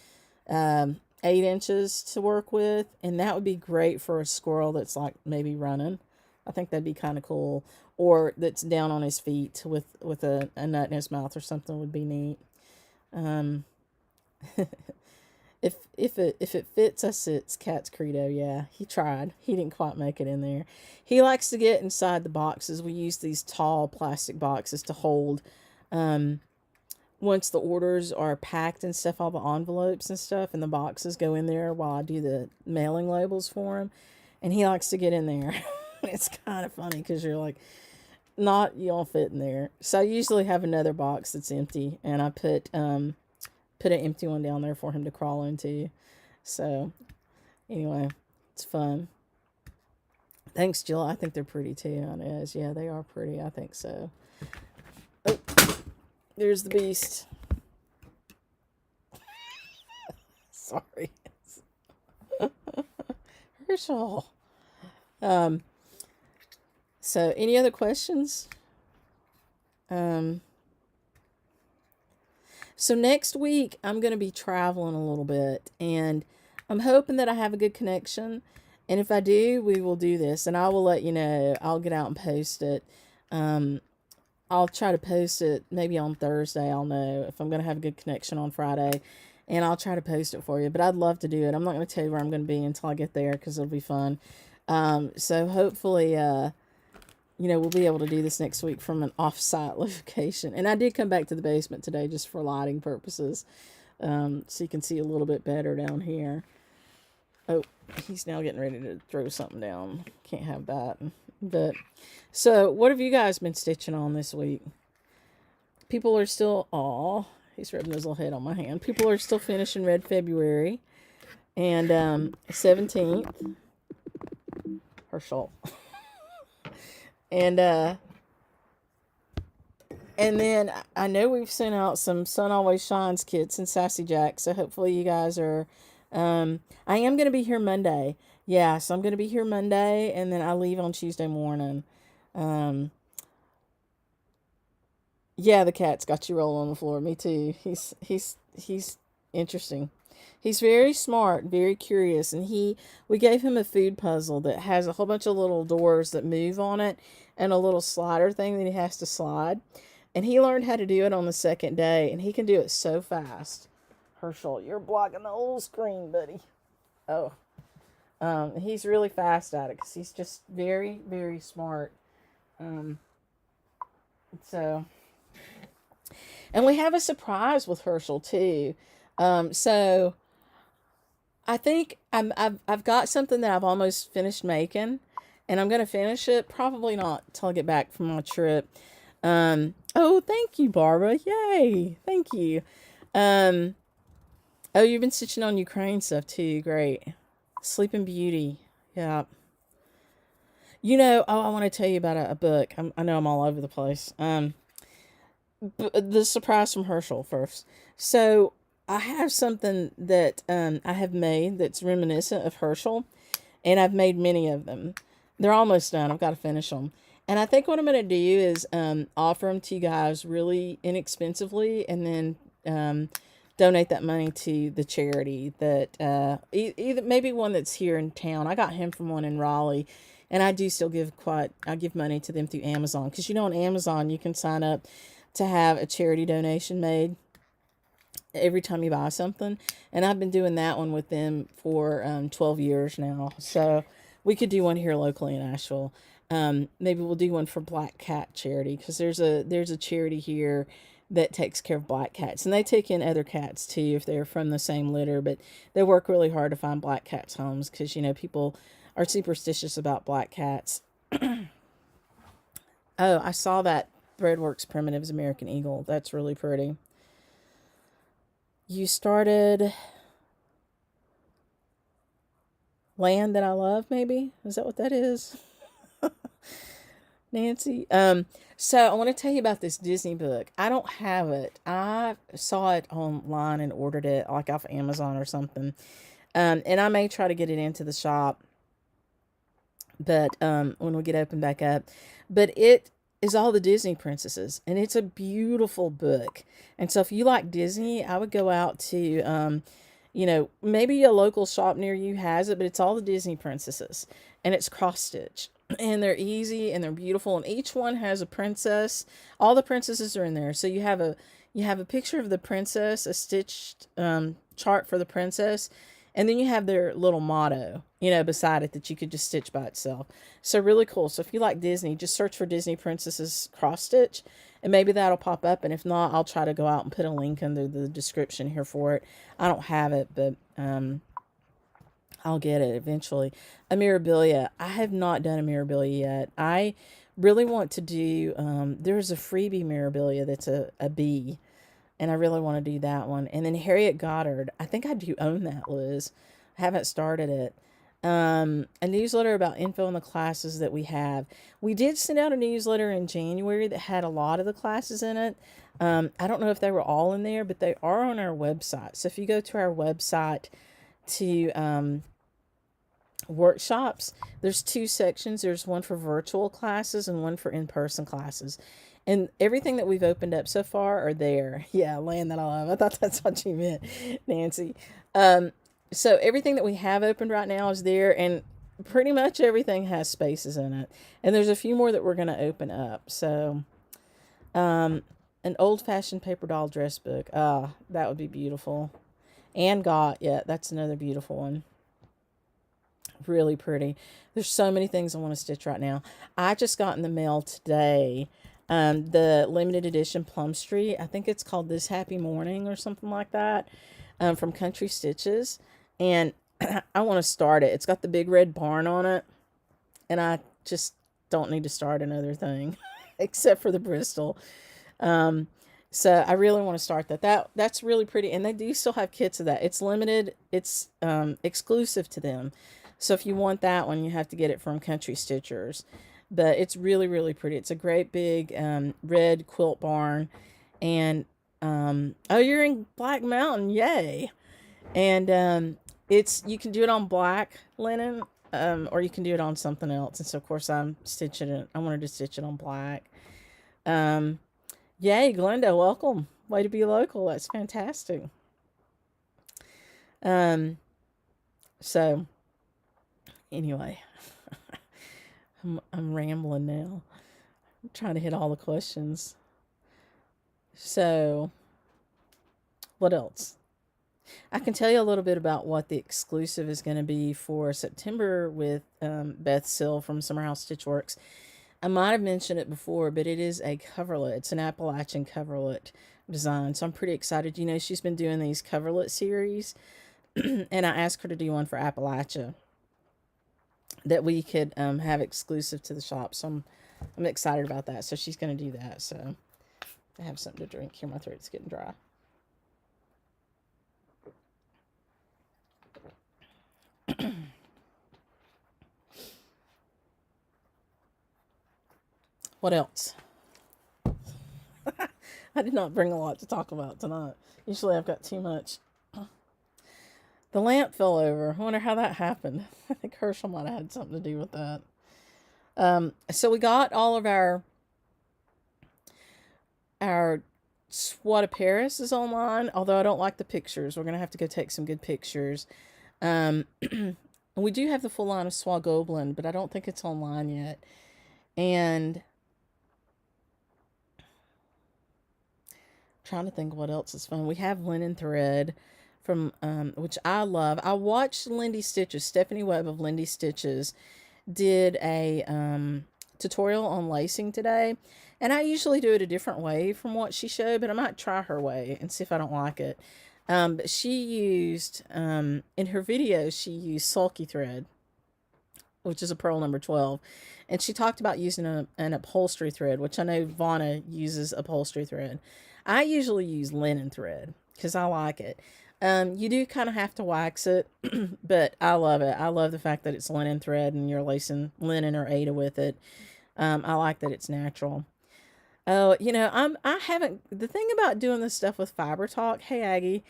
8 inches to work with. And that would be great for a squirrel that's like maybe running. I think that'd be kind of cool. Or that's down on his feet with a nut in his mouth or something would be neat. If it fits us, it's Cat's credo. Yeah, he tried. He didn't quite make it in there. He likes to get inside the boxes. We use these tall plastic boxes to hold. Once the orders are packed and stuff, all the envelopes and stuff and the boxes go in there while I do the mailing labels for him. And he likes to get in there. It's kind of funny because you're like, you don't fit in there. So I usually have another box that's empty, and I put an empty one down there for him to crawl into. So anyway, it's fun. Thanks, Jill. I think they're pretty too onEz. Yeah, they are pretty. I think so. Oh, there's the beast. Sorry. Herschel. So, any other questions? So next week, I'm going to be traveling a little bit, and I'm hoping that I have a good connection. And if I do, we will do this, and I will let you know. I'll get out and post it. I'll try to post it maybe on Thursday. I'll know if I'm going to have a good connection on Friday, and I'll try to post it for you. But I'd love to do it. I'm not going to tell you where I'm going to be until I get there because it'll be fun. So hopefully we'll be able to do this next week from an off-site location. And I did come back to the basement today just for lighting purposes, so you can see a little bit better down here. Oh, he's now getting ready to throw something down. Can't have that. But, so, what have you guys been stitching on this week? People are still, he's rubbing his little head on my hand. People are still finishing Red February. And 17th, Herschel. And then I know we've sent out some Sun Always Shines kits and Sassy Jack, so hopefully you guys are, I am going to be here Monday. Yeah, so I'm going to be here Monday, and then I leave on Tuesday morning. Yeah, the cat's got you rolling on the floor. Me too. He's interesting. He's very smart, very curious, and we gave him a food puzzle that has a whole bunch of little doors that move on it and a little slider thing that he has to slide. And he learned how to do it on the second day, and he can do it so fast. Herschel, you're blocking the whole screen, buddy. Oh. He's really fast at it because he's just very, very smart. So, and we have a surprise with Herschel too. So I think I've got something that I've almost finished making, and I'm gonna finish it. Probably not till I get back from my trip. Oh, thank you, Barbara. Yay, thank you. Oh, you've been stitching on Ukraine stuff too. Great. Sleeping Beauty. Yeah. I want to tell you about a book. I know I'm all over the place. The surprise from Herschel first. So I have something that I have made that's reminiscent of Herschel, and I've made many of them. They're almost done. I've got to finish them. And I think what I'm going to do is offer them to you guys really inexpensively, and then donate that money to the charity that either maybe one that's here in town. I got him from one in Raleigh, and I do still I give money to them through Amazon, because on Amazon you can sign up to have a charity donation made every time you buy something, and I've been doing that one with them for 12 years now. So we could do one here locally in Asheville. Maybe we'll do one for Black Cat Charity, because there's a charity here that takes care of black cats, and they take in other cats too if they're from the same litter, but they work really hard to find black cats homes, because people are superstitious about black cats. Oh, I saw that Threadworks Primitives American Eagle. That's really pretty. You started Land That I Love, maybe? Is that what that is? Nancy. So I want to tell you about this Disney book. I don't have it. I saw it online and ordered it like off Amazon or something. And I may try to get it into the shop, but when we get open back up. But it is all the Disney princesses, and it's a beautiful book. And so if you like Disney, I would go out to maybe a local shop near you has it, but it's all the Disney princesses, and it's cross stitch. And they're easy and they're beautiful, and each one has a princess. All the princesses are in there. So you have a picture of the princess, a stitched chart for the princess, and then you have their little motto, beside it, that you could just stitch by itself. So really cool. So if you like Disney, just search for Disney Princesses cross stitch, and maybe that'll pop up. And if not, I'll try to go out and put a link under the description here for it. I don't have it, but I'll get it eventually. A Mirabilia. I have not done a Mirabilia yet. I really want to do, there's a freebie Mirabilia that's a bee, and I really want to do that one. And then Harriet Goddard. I think I do own that, Liz. I haven't started it. A newsletter about info on the classes that we have. We did send out a newsletter in January that had a lot of the classes in it. I don't know if they were all in there, but they are on our website. So if you go to our website to workshops, there's two sections. There's one for virtual classes and one for in-person classes, and everything that we've opened up so far are there. Yeah, Land That I Love. I thought that's what you meant, Nancy. So everything that we have opened right now is there, and pretty much everything has spaces in it, and there's a few more that we're going to open up. So an old-fashioned paper doll dress book, that would be beautiful. And yeah, that's another beautiful one. really pretty. There's so many things I want to stitch right now. I just got in the mail today the limited edition Plum Street. I think it's called This Happy Morning or something like that, from Country Stitches. And I want to start it. It's got the big red barn on it. And I just don't need to start another thing except for the Bristol. Um, so I really want to start that. That's really pretty. And they do still have kits of that. It's limited. It's exclusive to them. So if you want that one, you have to get it from Country Stitchers. But it's really, really pretty. It's a great big red quilt barn. And, oh, you're in Black Mountain. Yay. And you can do it on black linen, or you can do it on something else. And so, of course, I'm stitching it. I wanted to stitch it on black. Yay, Glenda, welcome. Way to be local. That's fantastic. So, anyway, I'm rambling now. I'm trying to hit all the questions. So, what else? I can tell you a little bit about what the exclusive is going to be for September with Beth Sill from Summerhouse Stitchworks. I might have mentioned it before, but it is a coverlet. It's an Appalachian coverlet design, so I'm pretty excited. You know, she's been doing these coverlet series, and I asked her to do one for Appalachia that we could have exclusive to the shop. So I'm excited about that. So she's going to do that. So I have something to drink here. My throat's getting dry. What else? I did not bring a lot to talk about tonight. Usually I've got too much. The lamp fell over. I wonder how that happened. I think Herschel might have had something to do with that. So we got all of our Swat of Paris is online, although I don't like the pictures. We're going to have to go take some good pictures. We do have the full line of Swat Goblin, but I don't think it's online yet. And trying to think what else is fun. We have linen thread from which I love. I watched Lindy Stitches. Stephanie Webb of Lindy Stitches did a tutorial on lacing today, and I usually do it a different way from what she showed, but I might try her way and see if I don't like it. But she used in her video, she used sulky thread, which is a pearl number 12. And she talked about using an upholstery thread, which I know Vonna uses upholstery thread. I usually use linen thread because I like it. You do kind of have to wax it, but I love it. I love the fact that it's linen thread and you're lacing linen or Aida with it. I like that it's natural. Oh, you know, the thing about doing this stuff with Fiber Talk, hey Aggie,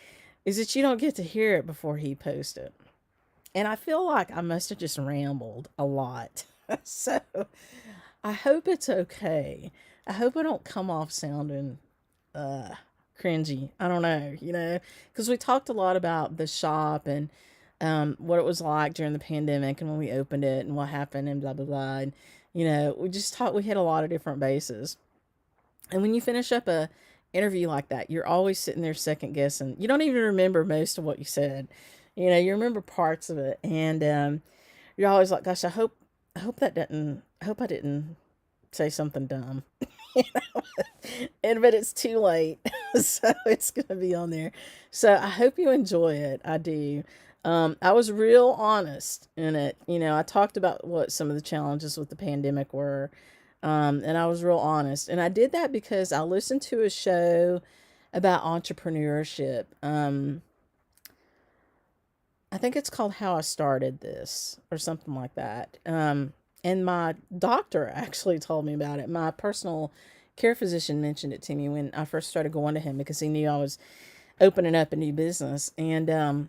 is that you don't get to hear it before he posts it. And I feel like I must have just rambled a lot. So I hope it's okay. I hope I don't come off sounding cringy. I don't know, you know, because we talked a lot about the shop and what it was like during the pandemic and when we opened it and what happened and blah, blah, blah. And, you know, we hit a lot of different bases. And when you finish up a interview like that, you're always sitting there second guessing. You don't even remember most of what you said. You know, you remember parts of it. And you're always like, gosh, I hope I didn't say something dumb. You know? But it's too late. So it's going to be on there. So I hope you enjoy it. I do. I was real honest in it. You know, I talked about what some of the challenges with the pandemic were. And I was real honest. And I did that because I listened to a show about entrepreneurship. I think it's called How I Started This or something like that. And my doctor actually told me about it. My personal care physician mentioned it to me when I first started going to him because he knew I was opening up a new business. And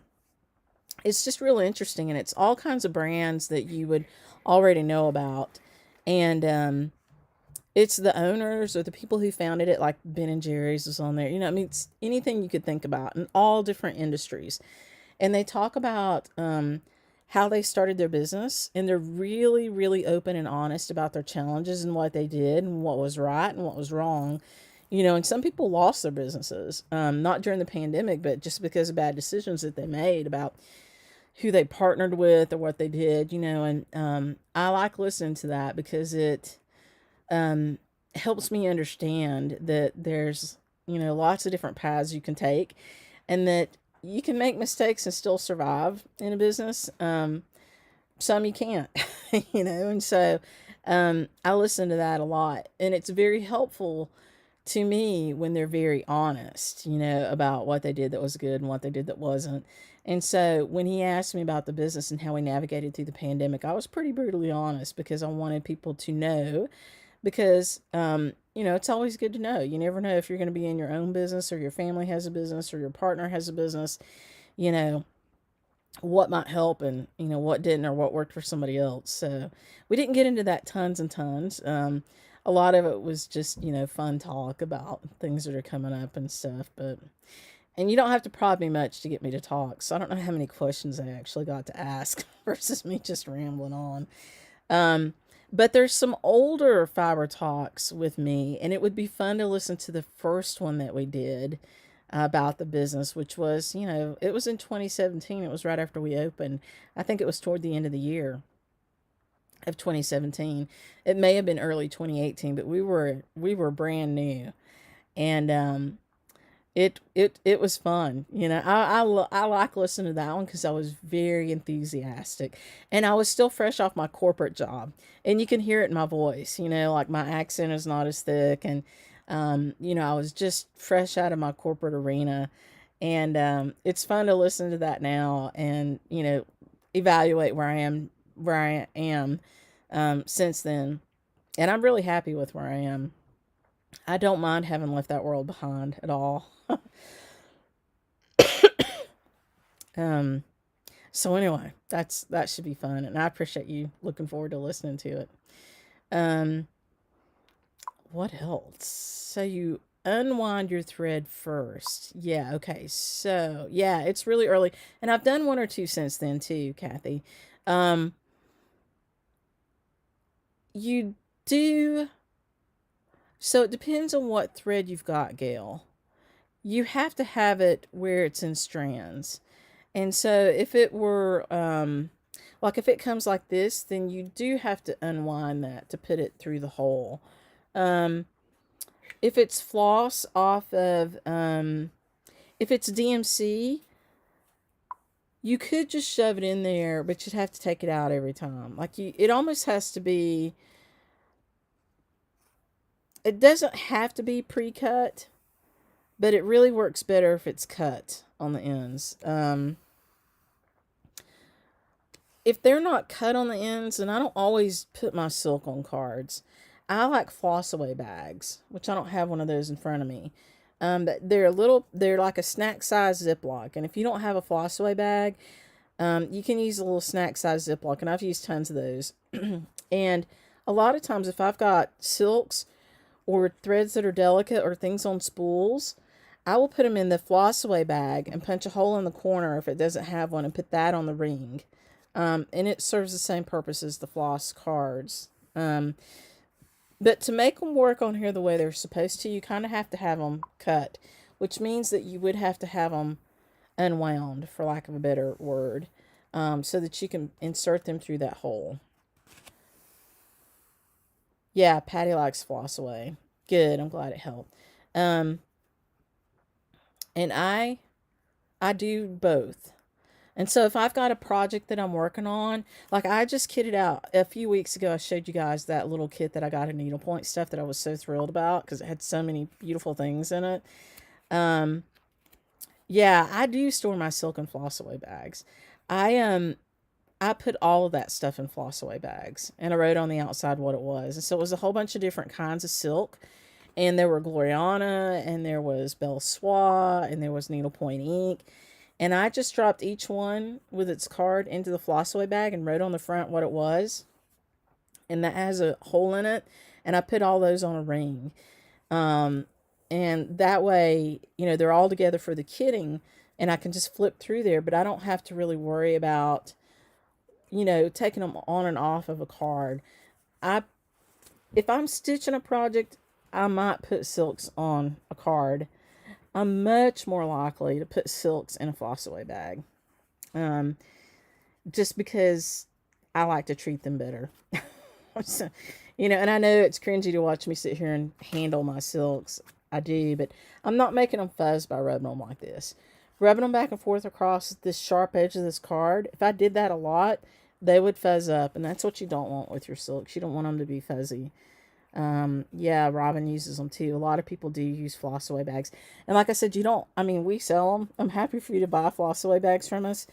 it's just really interesting. And it's all kinds of brands that you would already know about. And it's the owners or the people who founded it, like Ben and Jerry's was on there. You know, I mean, it's anything you could think about in all different industries. And they talk about how they started their business, and they're really, really open and honest about their challenges and what they did and what was right and what was wrong. You know, and some people lost their businesses, not during the pandemic, but just because of bad decisions that they made about, who they partnered with or what they did, and I like listening to that because it um, helps me understand that there's, lots of different paths you can take, and that you can make mistakes and still survive in a business. Some you can't, and so I listen to that a lot, and it's very helpful to me when they're very honest, about what they did that was good and what they did that wasn't. And so when he asked me about the business and how we navigated through the pandemic, I was pretty brutally honest because I wanted people to know, because it's always good to know. You never know if you're going to be in your own business, or your family has a business, or your partner has a business, you know, what might help, and what didn't, or what worked for somebody else. So we didn't get into that tons and tons. A lot of it was just fun talk about things that are coming up and stuff. But and you don't have to prod me much to get me to talk, so I don't know how many questions I actually got to ask versus me just rambling on. um but there's some older fiber talks with me, and it would be fun to listen to the first one that we did about the business, which was, it was in 2017. It was right after we opened. I think it was toward the end of the year of 2017. It may have been early 2018, but we were brand new, and it was fun. I like listening to that one because I was very enthusiastic, and I was still fresh off my corporate job, and you can hear it in my voice. Like my accent is not as thick, and I was just fresh out of my corporate arena, and it's fun to listen to that now, and evaluate where I am since then, and I'm really happy with where I am. I don't mind having left that world behind at all. um, so anyway, that should be fun, and I appreciate you looking forward to listening to it. Um, what else? So you unwind your thread first. Yeah, okay. So yeah, it's really early, and I've done one or two since then too, Kathy. Um, you do. So it depends on what thread you've got, Gail. You have to have it where it's in strands. And so if it were like if it comes like this, then you do have to unwind that to put it through the hole. Um if it's floss off of if it's DMC, you could just shove it in there, but you'd have to take it out every time. Like it almost has to be, it doesn't have to be pre-cut, but it really works better if it's cut on the ends. If they're not cut on the ends, and I don't always put my silk on cards, I like floss away bags, which I don't have one of those in front of me. But they're like a snack size Ziploc. And if you don't have a floss away bag, you can use a little snack size Ziploc, and I've used tons of those. And a lot of times, if I've got silks or threads that are delicate or things on spools, I will put them in the floss away bag and punch a hole in the corner if it doesn't have one, and put that on the ring. And it serves the same purpose as the floss cards. But to make them work on here the way they're supposed to, you kind of have to have them cut, which means that you would have to have them unwound, for lack of a better word, so that you can insert them through that hole. Yeah, Patty likes floss away. Good, I'm glad it helped. Um, and I do both. And so if I've got a project that I'm working on, like I just kitted out a few weeks ago, I showed you guys that little kit that I got in needlepoint stuff that I was so thrilled about because it had so many beautiful things in it. Um, yeah, I do store my silk and floss away bags. I put all of that stuff in floss away bags, and I wrote on the outside what it was. And so it was a whole bunch of different kinds of silk, and there were Gloriana, and there was Belle Soie, and there was needlepoint ink. And I just dropped each one with its card into the flossaway bag and wrote on the front what it was. And that has a hole in it. And I put all those on a ring. Um, and that way, they're all together for the kitting. And I can just flip through there. But I don't have to really worry about, taking them on and off of a card. I If I'm stitching a project, I might put silks on a card. I'm much more likely to put silks in a floss away bag. Um, just because I like to treat them better. So, and I know it's cringy to watch me sit here and handle my silks. I do, but I'm not making them fuzz by rubbing them like this. Rubbing them back and forth across this sharp edge of this card, if I did that a lot, they would fuzz up, and that's what you don't want with your silks. You don't want them to be fuzzy. Yeah, Robin uses them too. A lot of people do use floss away bags. And like I said, we sell them. I'm happy for you to buy floss away bags from us,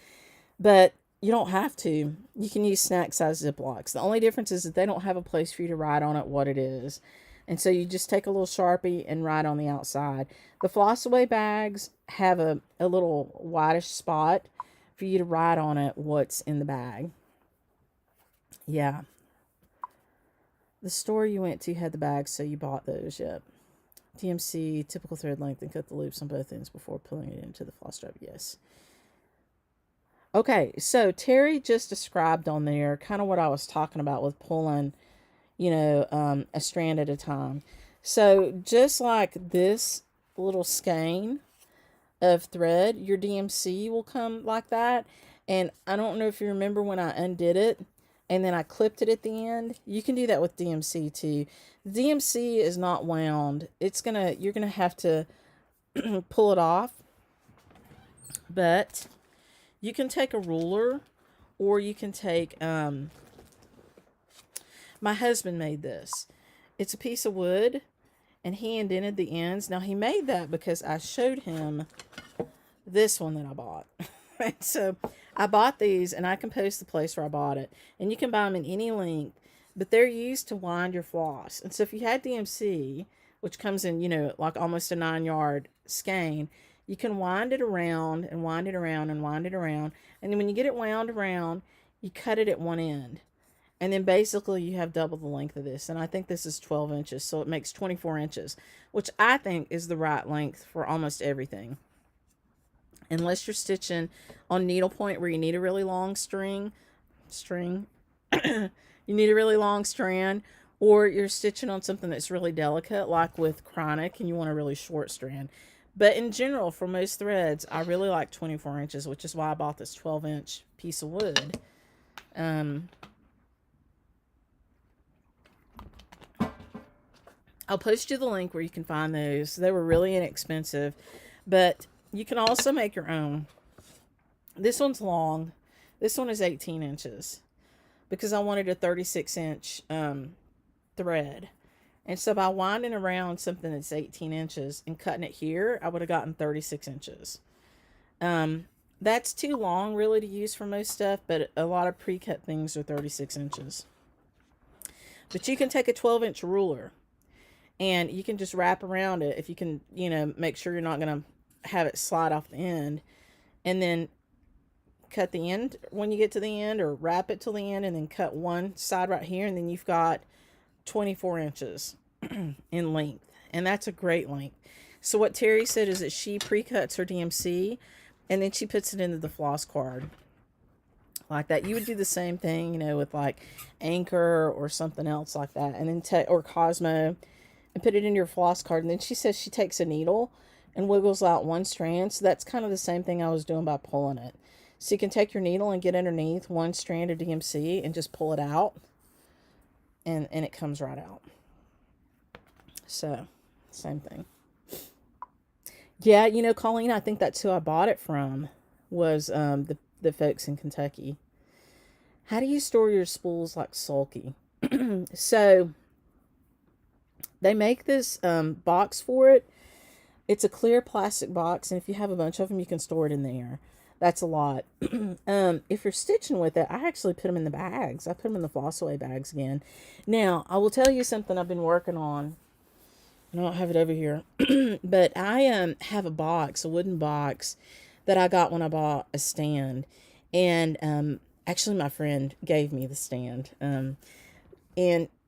but you don't have to. You can use snack size Ziplocs. The only difference is that they don't have a place for you to write on it what it is. And so you just take a little Sharpie and write on the outside. The floss away bags have a little whitish spot for you to write on it what's in the bag. Yeah. The store you went to had the bags, so you bought those. Yep. DMC, typical thread length, and cut the loops on both ends before pulling it into the floss strap. Yes. Okay, so Terry just described on there kind of what I was talking about with pulling, a strand at a time. So just like this little skein of thread, your DMC will come like that. And I don't know if you remember when I undid it and then I clipped it at the end. You can do that with DMC too. DMC is not wound. You're gonna have to pull it off, but you can take a ruler, or you can take, my husband made this. It's a piece of wood, and he indented the ends. Now, he made that because I showed him this one that I bought. And so, I bought these, and I can post the place where I bought it. And you can buy them in any length, but they're used to wind your floss. And so, if you had DMC, which comes in, like almost a 9-yard skein, you can wind it around and wind it around and wind it around. And then when you get it wound around, you cut it at one end. And then basically you have double the length of this. And I think this is 12 inches, so it makes 24 inches, which I think is the right length for almost everything. Unless you're stitching on needlepoint where you need a really long string, you need a really long strand, or you're stitching on something that's really delicate, like with chronic, and you want a really short strand. But in general, for most threads, I really like 24 inches, which is why I bought this 12-inch piece of wood. I'll post you the link where you can find those. They were really inexpensive, but you can also make your own. This one's long. This one is 18 inches because I wanted a 36-inch thread. And so by winding around something that's 18 inches and cutting it here, I would have gotten 36 inches. That's too long really to use for most stuff, but a lot of pre-cut things are 36 inches. But you can take a 12-inch ruler and you can just wrap around it if you can, make sure you're not going to have it slide off the end. And then cut the end when you get to the end, or wrap it till the end and then cut one side right here, and then you've got 24 inches in length, and that's a great length. So what Terry said is that she pre-cuts her DMC and then she puts it into the floss card like that. You would do the same thing, with like Anchor or something else like that, and then or Cosmo, and put it in your floss card. And then she says she takes a needle and wiggles out one strand. So that's kind of the same thing I was doing by pulling it. So you can take your needle and get underneath one strand of DMC and just pull it out, and it comes right out. So, same thing. Yeah, Colleen, I think that's who I bought it from, was the folks in Kentucky. How do you store your spools like sulky? So, they make this box for it. It's a clear plastic box, and if you have a bunch of them, you can store it in there. That's a lot. If you're stitching with it, I actually put them in the bags. I put them in the floss away bags again. Now, I will tell you something I've been working on. I don't have it over here. But I have a wooden box that I got when I bought a stand. And actually my friend gave me the stand. And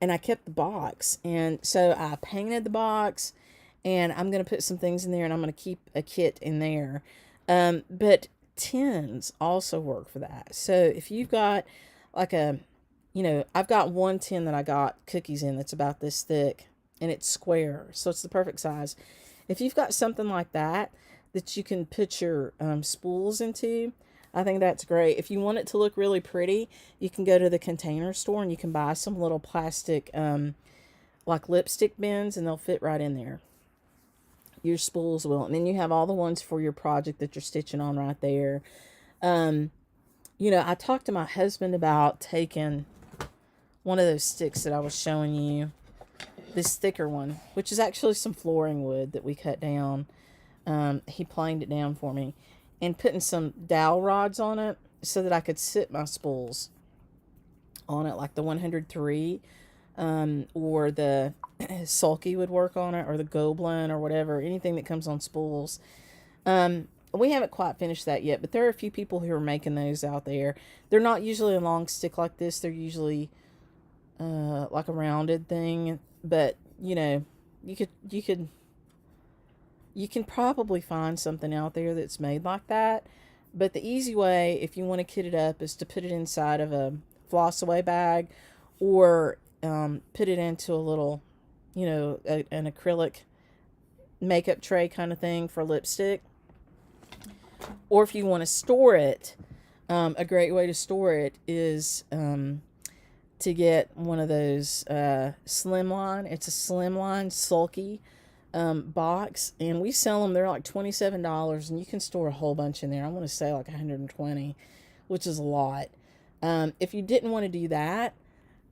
I kept the box. And so I painted the box, and I'm going to put some things in there, and I'm going to keep a kit in there. But tins also work for that. So if you've got like I've got one tin that I got cookies in that's about this thick, and it's square, so it's the perfect size. If you've got something like that you can put your spools into, I think that's great. If you want it to look really pretty, you can go to the Container Store and you can buy some little plastic, like lipstick bins, and they'll fit right in there. Your spools will. And then you have all the ones for your project that you're stitching on right there. Um, I talked to my husband about taking one of those sticks that I was showing you, this thicker one, which is actually some flooring wood that we cut down. He planed it down for me, and putting some dowel rods on it so that I could sit my spools on it, like the 103, or the sulky would work on it, or the goblin, or whatever, anything that comes on spools. We haven't quite finished that yet, but there are a few people who are making those out there. They're not usually a long stick like this. They're usually like a rounded thing, but you can probably find something out there that's made like that. But the easy way, if you want to kit it up, is to put it inside of a floss away bag, or put it into a little, an acrylic makeup tray kind of thing for lipstick. Or if you want to store it, a great way to store it is to get one of those slimline. It's a slimline sulky box, and we sell them. They're like $27, and you can store a whole bunch in there. I want to say like 120, which is a lot. If you didn't want to do that,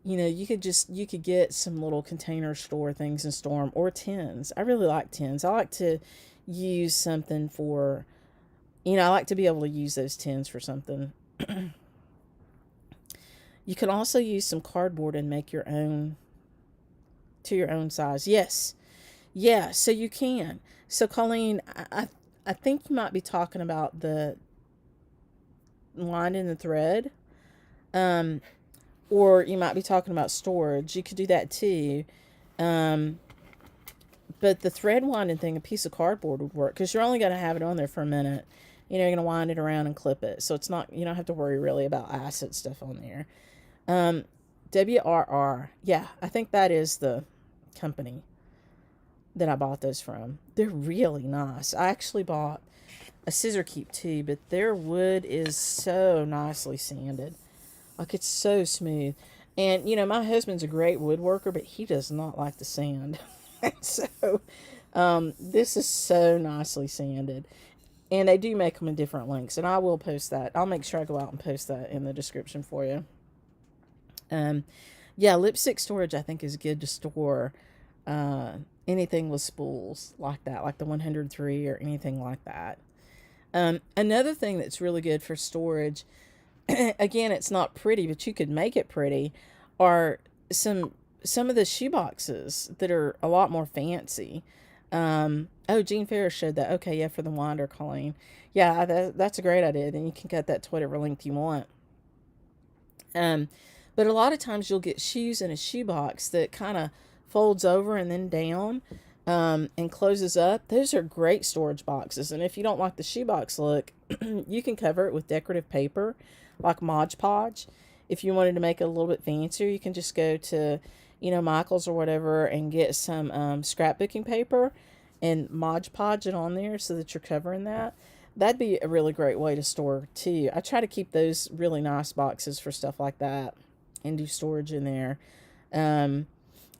you could get some little Container Store things and store them, or tins. I really like tins. I like to use something for, I like to be able to use those tins for something. You can also use some cardboard and make your own to your own size. Yes. Yeah, so you can. So Colleen, I think you might be talking about the line in the thread. Or you might be talking about storage. You could do that too. But the thread winding thing, a piece of cardboard would work, because you're only going to have it on there for a minute. You're going to wind it around and clip it. So it's not, you don't have to worry really about acid stuff on there. WRR. Yeah, I think that is the company that I bought those from. They're really nice. I actually bought a scissor keep too, but their wood is so nicely sanded. Like, it's so smooth. And, my husband's a great woodworker, but he does not like the sand. So, this is so nicely sanded. And they do make them in different lengths. And I will post that. I'll make sure I go out and post that in the description for you. Yeah, lipstick storage, I think, is good to store anything with spools like that, like the 103 or anything like that. Another thing that's really good for storage, again, it's not pretty, but you could make it pretty, are some of the shoe boxes that are a lot more fancy. Jean Ferris showed that. Okay, yeah, for the winder, Colleen. Yeah, that's a great idea. Then you can cut that to whatever length you want. But a lot of times you'll get shoes in a shoe box that kind of folds over and then down, and closes up. Those are great storage boxes. And if you don't like the shoebox look, you can cover it with decorative paper, like Mod Podge. If you wanted to make it a little bit fancier, you can just go to, Michael's or whatever, and get some scrapbooking paper and Mod Podge it on there so that you're covering that. That'd be a really great way to store too. I try to keep those really nice boxes for stuff like that and do storage in there. And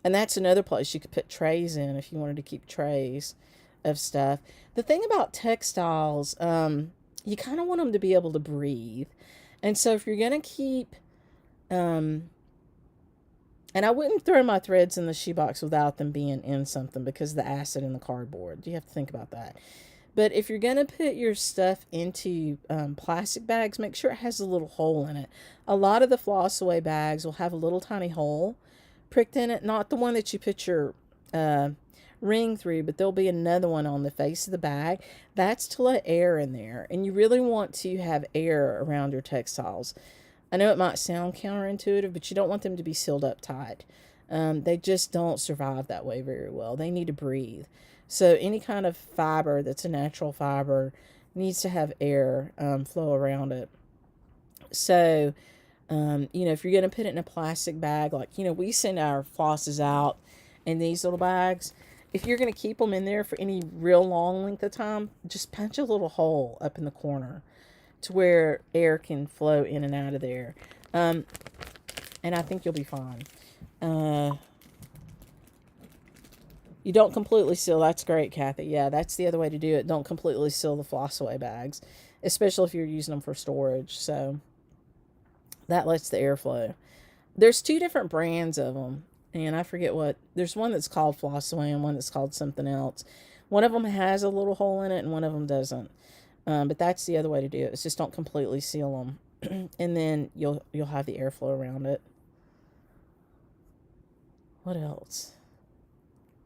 that's another place you could put trays in if you wanted to keep trays of stuff. The thing about textiles, you kind of want them to be able to breathe. And so if you're going to keep, and I wouldn't throw my threads in the shoebox without them being in something, because of the acid in the cardboard. You have to think about that. But if you're going to put your stuff into plastic bags, make sure it has a little hole in it. A lot of the floss away bags will have a little tiny hole pricked in it. Not the one that you put your ring through, but there'll be another one on the face of the bag. That's to let air in there. And you really want to have air around your textiles. I know it might sound counterintuitive, but you don't want them to be sealed up tight. They just don't survive that way very well. They need to breathe. So any kind of fiber that's a natural fiber needs to have air flow around it. So, if you're going to put it in a plastic bag, like, we send our flosses out in these little bags. If you're going to keep them in there for any real long length of time, just punch a little hole up in the corner. to where air can flow in and out of there. And I think you'll be fine. You don't completely seal. That's great, Kathy. Yeah, that's the other way to do it. Don't completely seal the floss away bags, especially if you're using them for storage. So that lets the air flow. There's 2 different brands of them, and I forget what. There's one that's called Floss Away and one that's called something else. One of them has a little hole in it, and one of them doesn't. But that's the other way to do it. It's just don't completely seal them, and then you'll have the airflow around it. What else?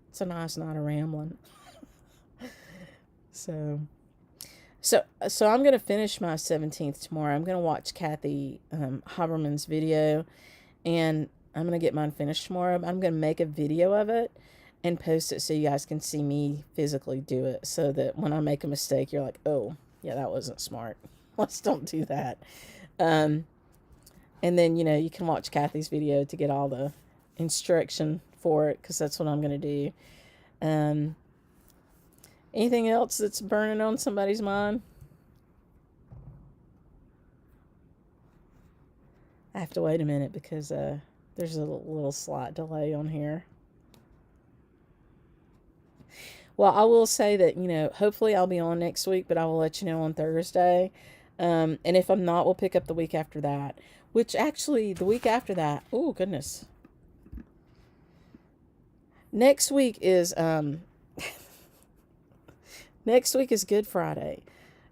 It's a nice night of rambling. So I'm going to finish my 17th tomorrow. I'm going to watch Kathy Haberman's video, and I'm going to get mine finished tomorrow. I'm going to make a video of it and post it so you guys can see me physically do it, so that when I make a mistake, you're like, oh, yeah, that wasn't smart. Let's don't do that. And then, you can watch Kathy's video to get all the instruction for it, because that's what I'm going to do. Anything else that's burning on somebody's mind? I have to wait a minute because there's a little slight delay on here. Well, I will say that, hopefully I'll be on next week, but I will let you know on Thursday. And if I'm not, we'll pick up the week after that. Which actually, the week after that, oh, goodness. Next week is Good Friday.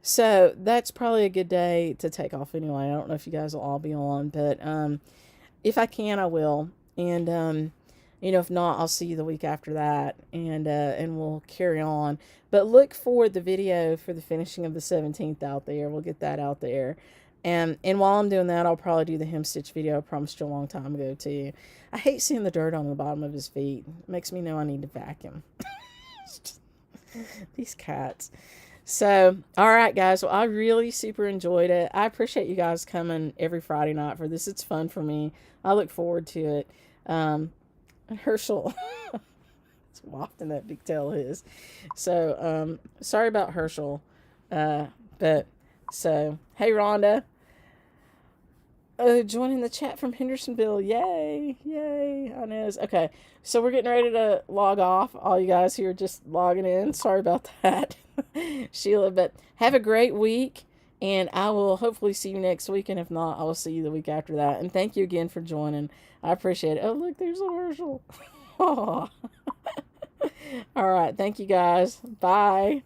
So that's probably a good day to take off anyway. I don't know if you guys will all be on, but if I can, I will. And if not, I'll see you the week after that, and we'll carry on. But look for the video for the finishing of the 17th out there. We'll get that out there. And while I'm doing that, I'll probably do the hem stitch video I promised you a long time ago too. I hate seeing the dirt on the bottom of his feet. It makes me know I need to vacuum. These cats. So, all right, guys. Well, I really super enjoyed it. I appreciate you guys coming every Friday night for this. It's fun for me. I look forward to it. Herschel. It's wafting that big tail of his. So, sorry about Herschel. Hey, Rhonda. Joining the chat from Hendersonville. Yay. I know. Okay. So we're getting ready to log off. All you guys who are just logging in. Sorry about that. Sheila, but have a great week, and I will hopefully see you next week, and if not, I will see you the week after that. And thank you again for joining. I appreciate it. Oh, look, there's a Herschel. All right. Thank you, guys. Bye.